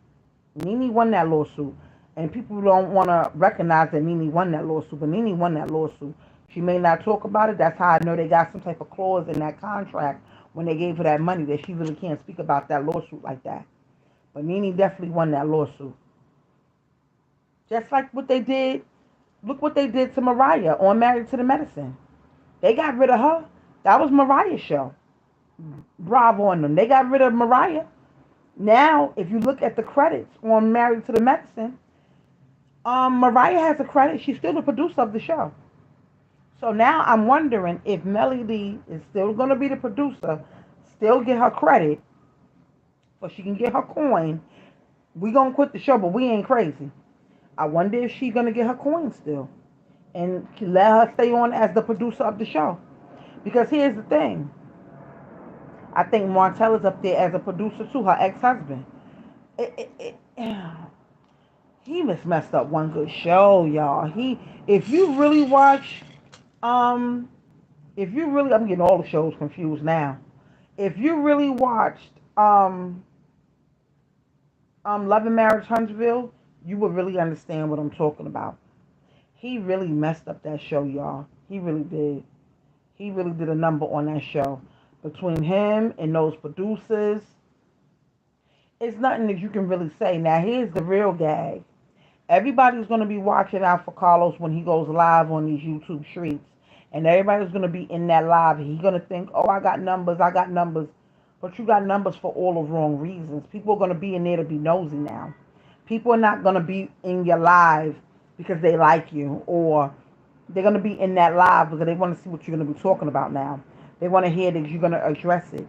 A: Nene won that lawsuit. And people don't want to recognize that Nene won that lawsuit. But Nene won that lawsuit. She may not talk about it. That's how I know they got some type of clause in that contract when they gave her that money that she really can't speak about that lawsuit like that. But Nene definitely won that lawsuit. Just like what they did. Look what they did to Mariah on Married to the Medicine. They got rid of her. That was Mariah's show. Bravo on them. They got rid of Mariah. Now, if you look at the credits on Married to the Medicine, Mariah has a credit. She's still the producer of the show. So now I'm wondering if Melly Lee is still going to be the producer, still get her credit, so she can get her coin. We going to quit the show, but we ain't crazy. I wonder if she's going to get her coin still and let her stay on as the producer of the show. Because here's the thing. I think Martell is up there as a producer too, her ex-husband. He just messed up one good show, y'all. If you really watch, um, I'm getting all the shows confused now. If you really watched, Love and Marriage Huntsville, you would really understand what I'm talking about. He really messed up that show, y'all. He really did. He really did a number on that show. Between him and those producers, it's nothing that you can really say. Now, here's the real gag. Everybody's going to be watching out for Carlos when he goes live on these YouTube streets. And everybody's going to be in that live. He's going to think, oh, I got numbers. But you got numbers for all the wrong reasons. People are going to be in there to be nosy now. People are not going to be in your live because they like you. Or they're going to be in that live because they want to see what you're going to be talking about now. They want to hear that you're going to address it.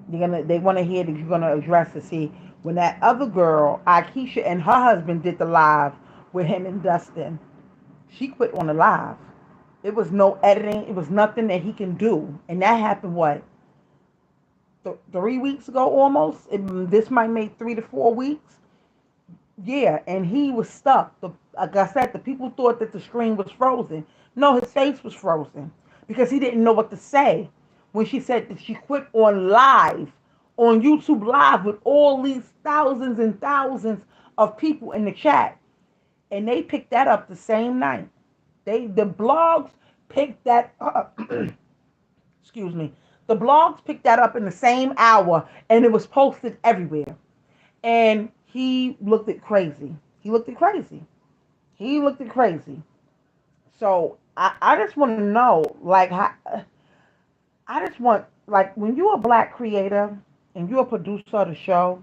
A: They want to hear that you're going to address it. See, when that other girl, Akeisha, and her husband did the live with him and Dustin, she quit on the live. It was no editing. It was nothing that he can do. And that happened, what, 3 weeks ago almost? This might make 3 to 4 weeks. Yeah, and he was stuck. Like I said, the people thought that the screen was frozen. No, his face was frozen because he didn't know what to say when she said that she quit on live, on YouTube Live with all these thousands and thousands of people in the chat. And they picked that up the same night. The blogs picked that up. Excuse me. The blogs picked that up in the same hour, and it was posted everywhere. And he looked at crazy. He looked at crazy. He looked at crazy. So I just want to know, like, how, I just want, like, when you're a black creator and you're a producer of the show,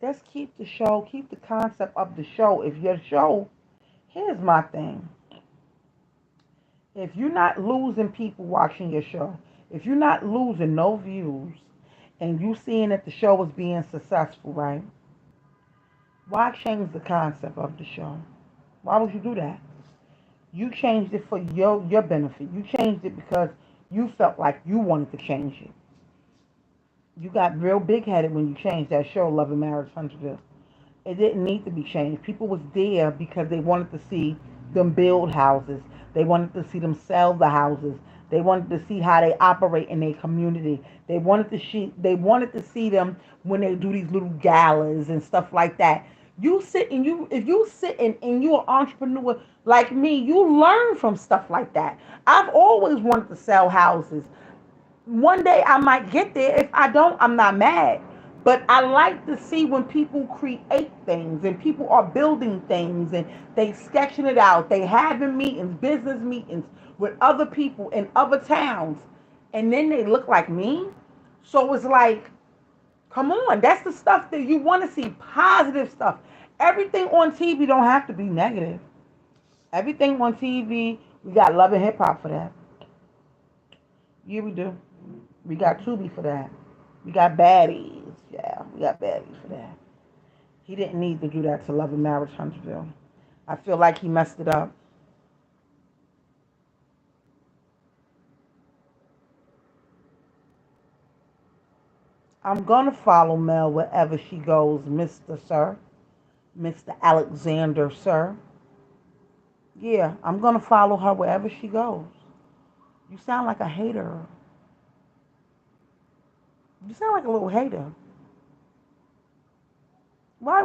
A: just keep the show, keep the concept of the show. If your show, here's my thing. If you're not losing people watching your show, if you're not losing no views, and you seeing that the show is being successful, right? Why change the concept of the show? Why would you do that? You changed it for your benefit. You changed it because you felt like you wanted to change it. You got real big headed when you changed that show, Love and Marriage Huntsville. It didn't need to be changed. People was there because they wanted to see them build houses. They wanted to see them sell the houses. They wanted to see how they operate in their community. They wanted to see them when they do these little galas and stuff like that. If you sit and you're an entrepreneur like me, you learn from stuff like that. I've always wanted to sell houses. One day I might get there. If I don't, I'm not mad. But I like to see when people create things and people are building things and they sketching it out. They having meetings, business meetings with other people in other towns. And then they look like me. So it's like, come on. That's the stuff that you want to see. Positive stuff. Everything on TV don't have to be negative. Everything on TV, we got Love and Hip Hop for that. Yeah, we do. We got Tubi for that. We got Baddies. Yeah, we got Baddies for that. He didn't need to do that to Love and Marriage Huntsville. I feel like he messed it up. I'm going to follow Mel wherever she goes, Mr. Sir. Mr. Alexander, sir. Yeah, I'm going to follow her wherever she goes. You sound like a hater. You sound like a little hater. Why?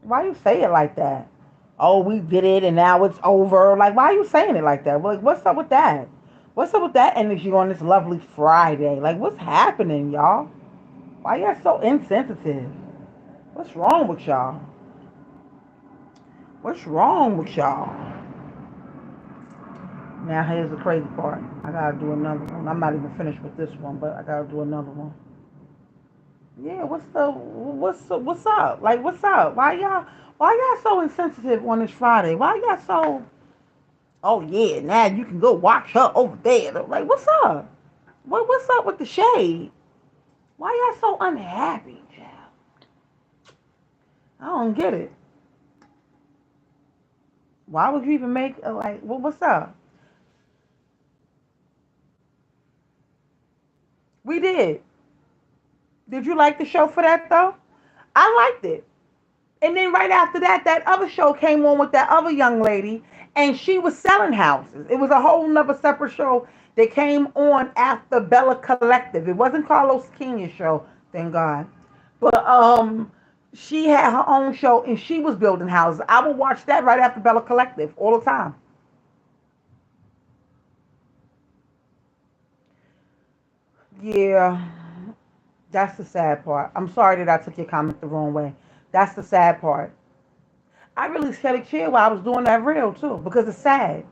A: Why you say it like that? Oh, we did it and now it's over. Like, why are you saying it like that? Like, what's up with that? What's up with that energy on this lovely Friday? Like, what's happening, y'all? Why y'all so insensitive? What's wrong with y'all? What's wrong with y'all? Now here's the crazy part. I gotta do another one. I'm not even finished with this one, but I gotta do another one. Yeah, what's up? Like, what's up? Why y'all so insensitive on this Friday? Why y'all so, oh yeah, now you can go watch her over there. Like, what's up? What's up with the shade? Why y'all so unhappy, child? I don't get it. Why would you even make like, what's up? We did. Did you like the show for that though? I liked it. And then right after that, that other show came on with that other young lady, and she was selling houses. It was a whole nother separate show that came on after Bella Collective. It wasn't Carlos Kenya's show, thank God. But she had her own show, and she was building houses. I would watch that right after Bella Collective all the time. Yeah, that's the sad part. I'm sorry that I took your comment the wrong way. That's the sad part. I really shed a tear while I was doing that reel too, because it's sad.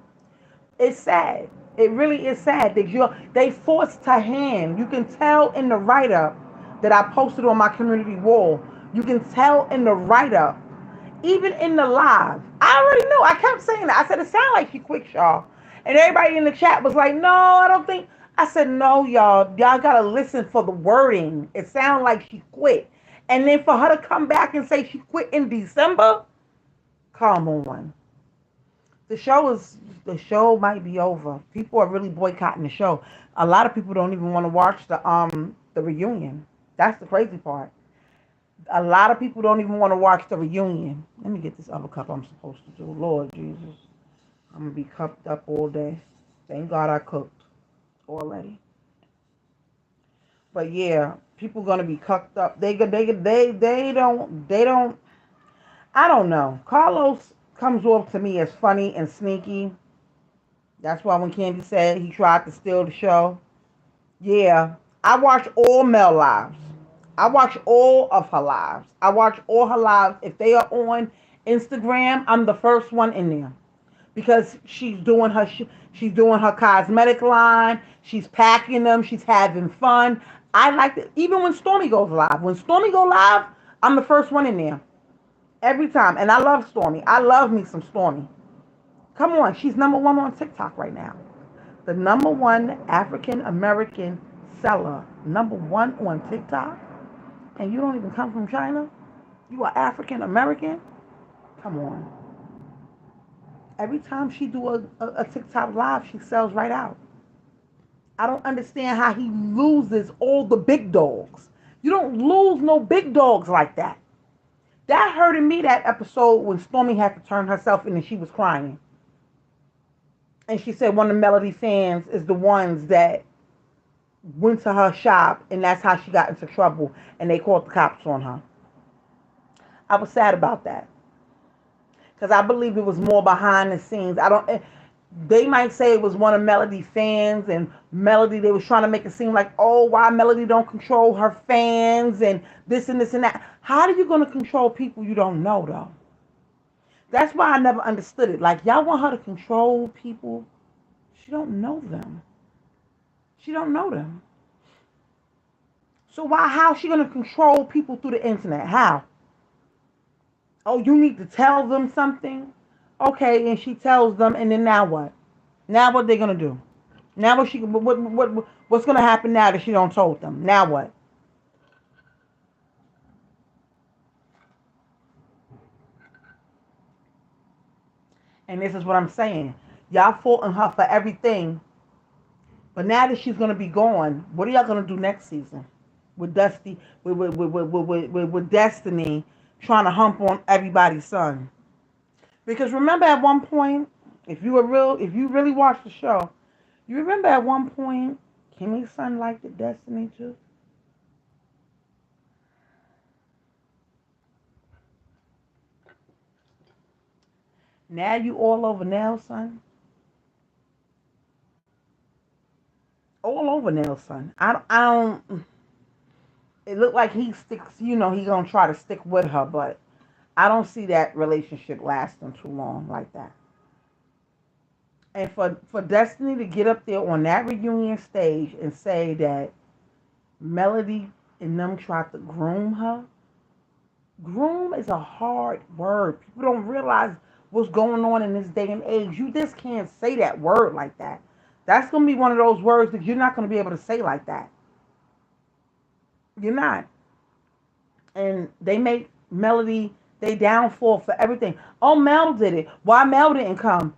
A: It's sad. It really is sad that they forced her hand. You can tell in the write up that I posted on my community wall. You can tell in the write up, even in the live. I already knew. I kept saying that. I said it sounded like she quit, y'all. And everybody in the chat was like, "No, I don't think." I said, "No, y'all. Y'all gotta listen for the wording. It sounded like she quit." And then for her to come back and say she quit in December, come on. The show might be over. People are really boycotting the show. A lot of people don't even want to watch the reunion. That's the crazy part. A lot of people don't even want to watch the reunion. Let me get this other cup I'm supposed to do. Lord Jesus. I'm going to be cupped up all day. Thank God I cooked already. But yeah, people gonna be cucked up. They don't. I don't know. Carlos comes off to me as funny and sneaky. That's why when Candy said he tried to steal the show, yeah, I watch all Mel lives. I watch all of her lives. I watch all her lives. If they are on Instagram, I'm the first one in there because she's doing her cosmetic line. She's packing them. She's having fun. I like it. Even when Stormy goes live. When Stormy go live, I'm the first one in there every time. And I love Stormy. I love me some Stormy. Come on, she's number one on TikTok right now. The number one African American seller, number one on TikTok, and you don't even come from China. You are African American. Come on. Every time she do a TikTok live, she sells right out. I don't understand how he loses all the big dogs. You don't lose no big dogs like that. That hurted me, that episode when Stormy had to turn herself in and she was crying. And she said one of the Melody fans is the ones that went to her shop and that's how she got into trouble and they called the cops on her. I was sad about that. Because I believe it was more behind the scenes. They might say it was one of Melody fans and Melody, they was trying to make it seem like, oh, why Melody don't control her fans and this and this and that. How are you going to control people you don't know, though? That's why I never understood it. Like, y'all want her to control people. She don't know them. She don't know them. So how's she going to control people through the internet? How? Oh, you need to tell them something? Okay, and she tells them, and then now what? Now what they gonna do? Now what's gonna happen now that she don't told them? Now what? And this is what I'm saying. Y'all faulting her for everything, but now that she's gonna be gone, what are y'all gonna do next season? With Dusty, with Destiny trying to hump on everybody's son. Because remember at one point, if you really watched the show, you remember at one point, Kimmy's son liked the Destiny too. Now you all over Nelson, all over Nelson. I don't. It looked like he sticks. He gonna try to stick with her, but I don't see that relationship lasting too long like that. And for Destiny to get up there on that reunion stage and say that Melody and them tried to groom her. Groom is a hard word. People don't realize what's going on in this day and age. You just can't say that word like that. That's going to be one of those words that you're not going to be able to say like that. You're not. And they make Melody they downfall for everything. Oh, Mel did it. Why Mel didn't come?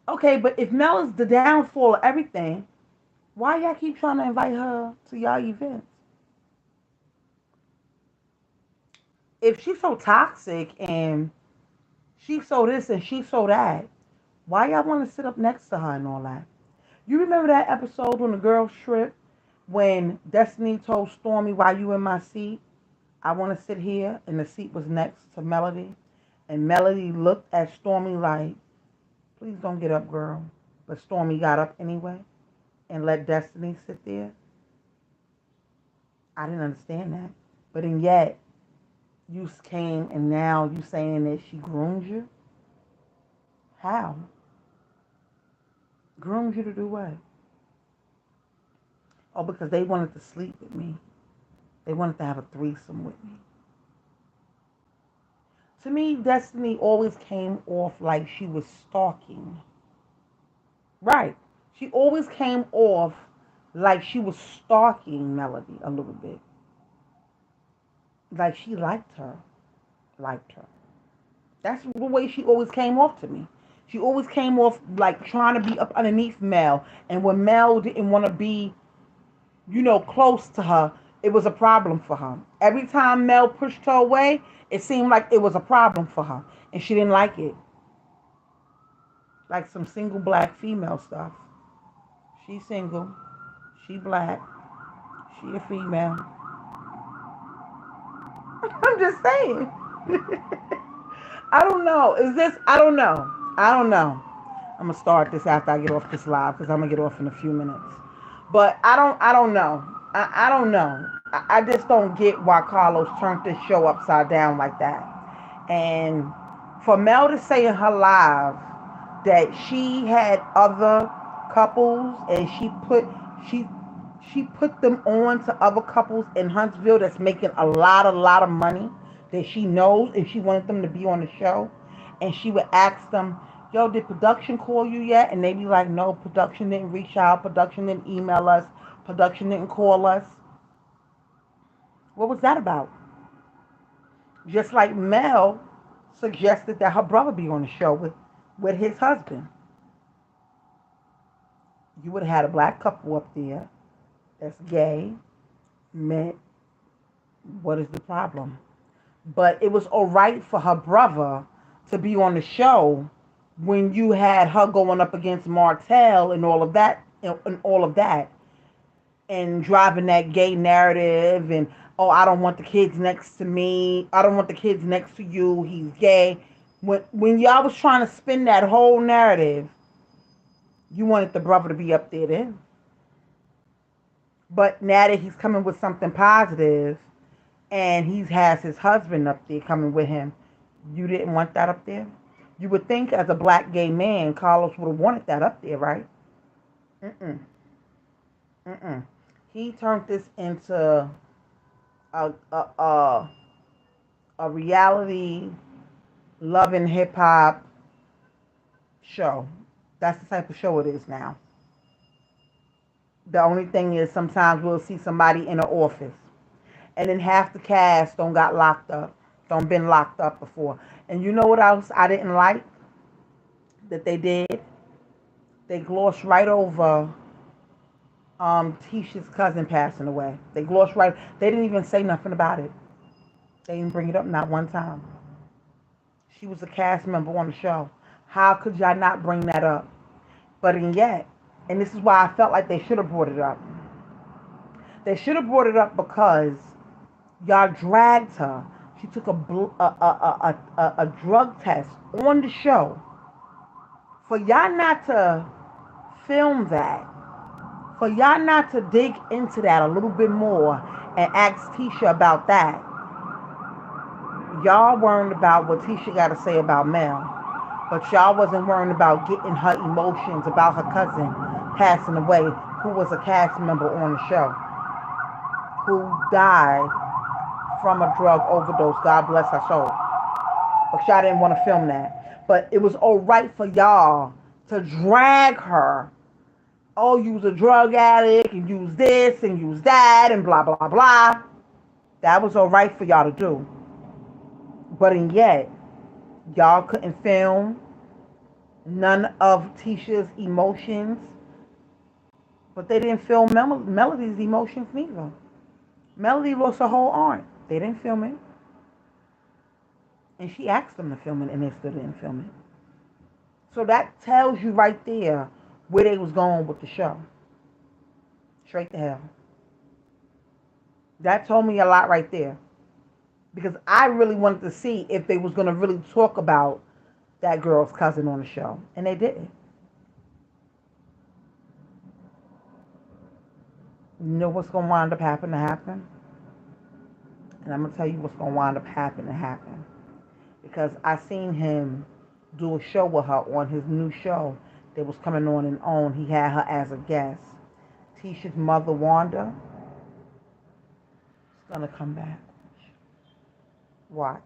A: Okay, but if Mel is the downfall of everything, why y'all keep trying to invite her to y'all events? If she's so toxic and she's so this and she's so that, why y'all want to sit up next to her and all that? You remember that episode on the girls trip when Destiny told Stormy, "Why you in my seat? I want to sit here," and the seat was next to Melody. And Melody looked at Stormy like, "Please don't get up, girl." But Stormy got up anyway and let Destiny sit there. I didn't understand that. But and yet, you came and now you saying that she groomed you? How? Groomed you to do what? Oh, because they wanted to sleep with me. They wanted to have a threesome with me. To me, Destiny always came off like she was stalking. Right. She always came off like she was stalking Melody a little bit. Like she liked her. Liked her. That's the way she always came off to me. She always came off like trying to be up underneath Mel. And when Mel didn't want to be, close to her, It was a problem for her. Every time Mel pushed her away, it seemed like it was a problem for her. And she didn't like it. Like some single black female stuff. She single. She black. She a female. I'm just saying. I don't know. Is this? I don't know. I don't know. I'm gonna start this after I get off this live because I'm gonna get off in a few minutes. But I don't. I don't know. I don't know. I just don't get why Carlos turned this show upside down like that. And for Mel to say in her live that she had other couples and she she put them on to other couples in Huntsville that's making a lot of money that she knows, and she wanted them to be on the show, and she would ask them, yo, did production call you yet? And they'd be like, no, production didn't reach out, production didn't email us, production didn't call us. What was that about? Just like Mel suggested that her brother be on the show with his husband. You would have had a black couple up there that's gay, met. What is the problem? But it was all right for her brother to be on the show when you had her going up against Martell and all of that and driving that gay narrative and, oh, I don't want the kids next to me. I don't want the kids next to you. He's gay. When y'all was trying to spin that whole narrative, you wanted the brother to be up there then. But now that he's coming with something positive and he has his husband up there coming with him, you didn't want that up there? You would think as a black gay man, Carlos would have wanted that up there, right? Mm-mm. Mm-mm. He turned this into a, a, a, a reality love and hip hop show. That's the type of show it is now. The only thing is sometimes we'll see somebody in an office and then half the cast don't got locked up, don't been locked up before. And you know what else I didn't like that they did? They glossed right over Tisha's cousin passing away. They glossed right. They didn't even say nothing about it. They didn't bring it up not one time. She was a cast member on the show. How could y'all not bring that up? But and yet, and this is why I felt like they should have brought it up. They should have brought it up because y'all dragged her. She took a drug test on the show. For y'all not to film that, for y'all not to dig into that a little bit more and ask Tisha about that, y'all worried about what Tisha got to say about Mel. But y'all wasn't worried about getting her emotions about her cousin passing away, who was a cast member on the show, who died from a drug overdose. God bless her soul. But y'all didn't want to film that. But it was all right for y'all to drag her. Oh, you was a drug addict and use this and use that and blah, blah, blah. That was all right for y'all to do. But and yet, y'all couldn't film none of Tisha's emotions. But they didn't film Melody's emotions neither. Melody lost her whole arm. They didn't film it. And she asked them to film it and they still didn't film it. So that tells you right there where they was going with the show. Straight to hell. That told me a lot right there. Because I really wanted to see if they was going to really talk about that girl's cousin on the show. And they didn't. You know what's going to wind up happening to happen? And I'm going to tell you what's going to wind up happening to happen. Because I seen him do a show with her on his new show that was coming on and on. He had her as a guest. Tisha's mother, Wanda, is going to come back. Watch.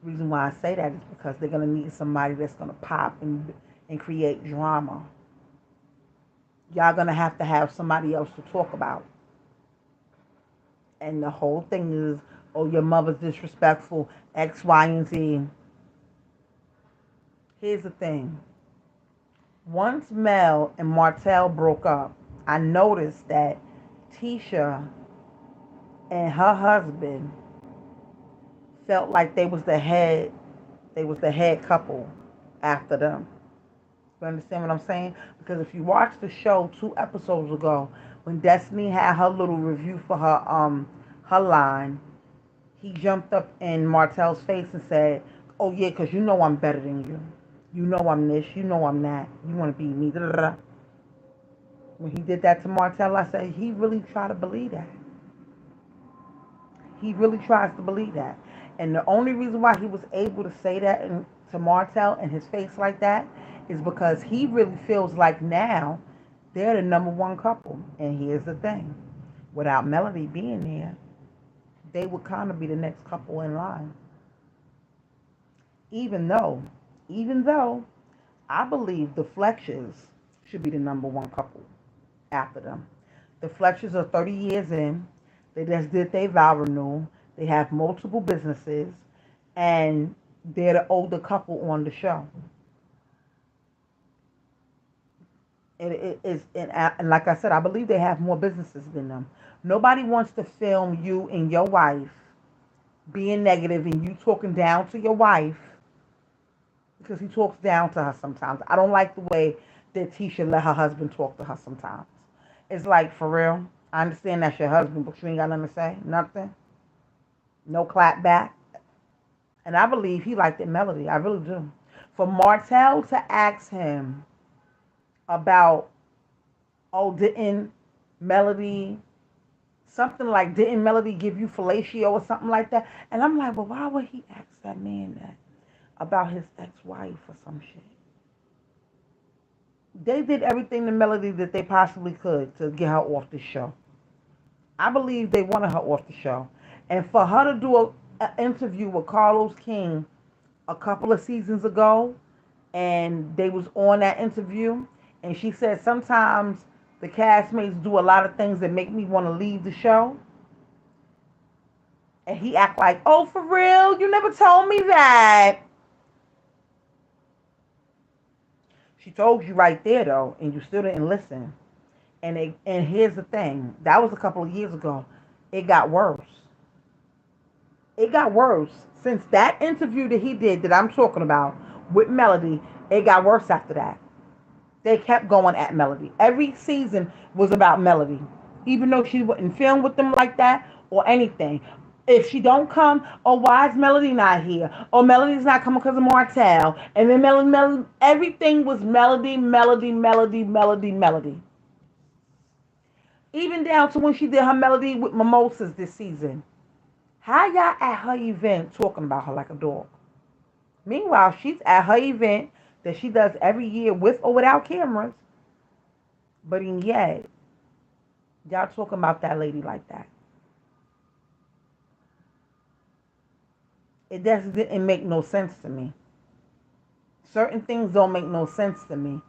A: The reason why I say that is because they're going to need somebody that's going to pop and create drama. Y'all going to have somebody else to talk about. And the whole thing is, oh, your mother's disrespectful, X, Y, and Z. Here's the thing. Once Mel and Martell broke up, I noticed that Tisha and her husband felt like they was the head couple after them. You understand what I'm saying? Because if you watch the show 2 episodes ago, when Destiny had her little review for her line, he jumped up in Martell's face and said, "Oh yeah, because you know I'm better than you. You know I'm this. You know I'm that. You want to be me." Da, da, da. When he did that to Martell, I said he really tried to believe that. He really tries to believe that. And the only reason why he was able to say that to Martell in his face like that is because he really feels like now they're the number one couple. And here's the thing: without Melody being there, they would kind of be the next couple in line. Even though, even though I believe the Fletchers should be the number one couple after them. The Fletchers are 30 years in. They just did their vow renewal. They have multiple businesses, and they're the older couple on the show. It is, and like I said, I believe they have more businesses than them. Nobody wants to film you and your wife being negative and you talking down to your wife because he talks down to her sometimes. I don't like the way that Tisha let her husband talk to her sometimes. It's like, for real, I understand that's your husband, but you ain't got nothing to say? Nothing? No clap back? And I believe he liked the melody. I really do. For Martell to ask him about, oh, didn't Melody, something like, didn't Melody give you fellatio or something like that? And I'm like, well, why would he ask that man that about his ex-wife or some shit? They did everything to Melody that they possibly could to get her off the show. I believe they wanted her off the show. And for her to do an interview with Carlos King a couple of seasons ago, and they was on that interview, and she said sometimes the castmates do a lot of things that make me want to leave the show. And he act like, oh, for real? You never told me that. She told you right there, though, and you still didn't listen. And here's the thing. That was a couple of years ago. It got worse. It got worse. Since that interview that he did that I'm talking about with Melody, it got worse after that. They kept going at Melody. Every season was about Melody. Even though she wouldn't film with them like that or anything. If she don't come, oh, why is Melody not here? Oh, Melody's not coming because of Martell. And then Melody, everything was Melody, Melody, Melody, Melody, Melody. Even down to when she did her melody with Mimosas this season. How y'all at her event talking about her like a dog? Meanwhile, she's at her event that she does every year with or without cameras. But yet, y'all talking about that lady like that. It just didn't make no sense to me. Certain things don't make no sense to me.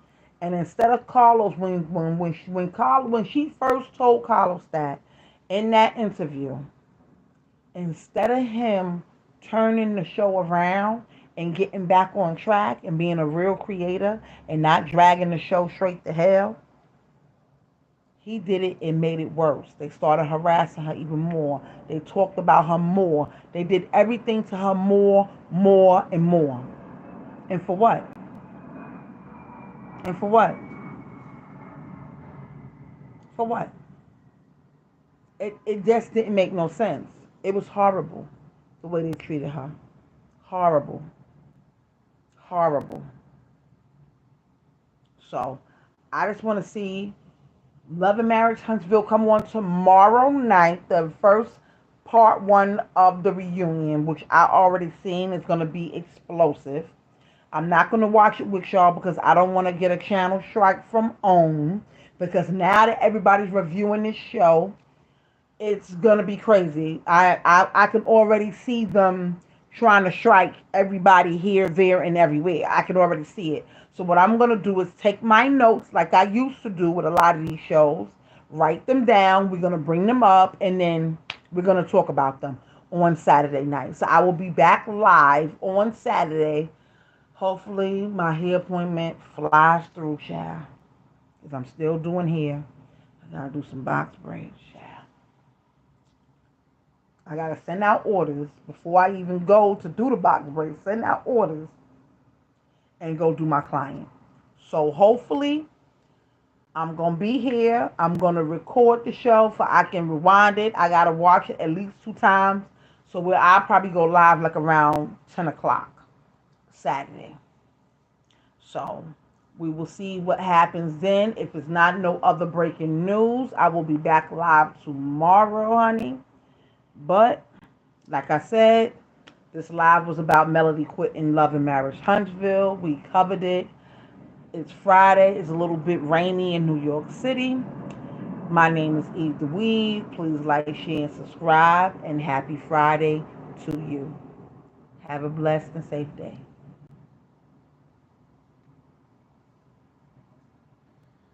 A: And instead of Carlos, when she first told Carlos that in that interview, instead of him turning the show around and getting back on track and being a real creator and not dragging the show straight to hell, he did it and made it worse. They started harassing her even more. They talked about her more. They did everything to her more, and more. And for what? And for what? For what? It just didn't make no sense. It was horrible the way they treated her. Horrible. Horrible. So, I just want to see Love and Marriage Huntsville come on tomorrow night, the first part one of the reunion, which I already seen is going to be explosive. I'm not going to watch it with y'all because I don't want to get a channel strike from OWN, because now that everybody's reviewing this show, it's going to be crazy. I can already see them trying to strike everybody here, there, and everywhere. I can already see it. So what I'm going to do is take my notes like I used to do with a lot of these shows, write them down, we're going to bring them up, and then we're going to talk about them on Saturday night. So I will be back live on Saturday. Hopefully my hair appointment flies through, child, because I'm still doing hair. I gotta do some box braids. Yeah. I gotta send out orders before I even go to do the box braids. Send out orders and go do my client. So hopefully I'm gonna be here. I'm gonna record the show so I can rewind it. I gotta watch it at least 2 times. So where I'll probably go live like around 10 o'clock Saturday. So we will see what happens then. If it's not no other breaking news, I will be back live tomorrow, honey. But like I said, this live was about Melody quitting Love and Marriage Huntsville. We covered it. It's Friday. It's a little bit rainy in New York City. My name is Eve the Weed. Please like, share, and subscribe. And happy Friday to you. Have a blessed and safe day.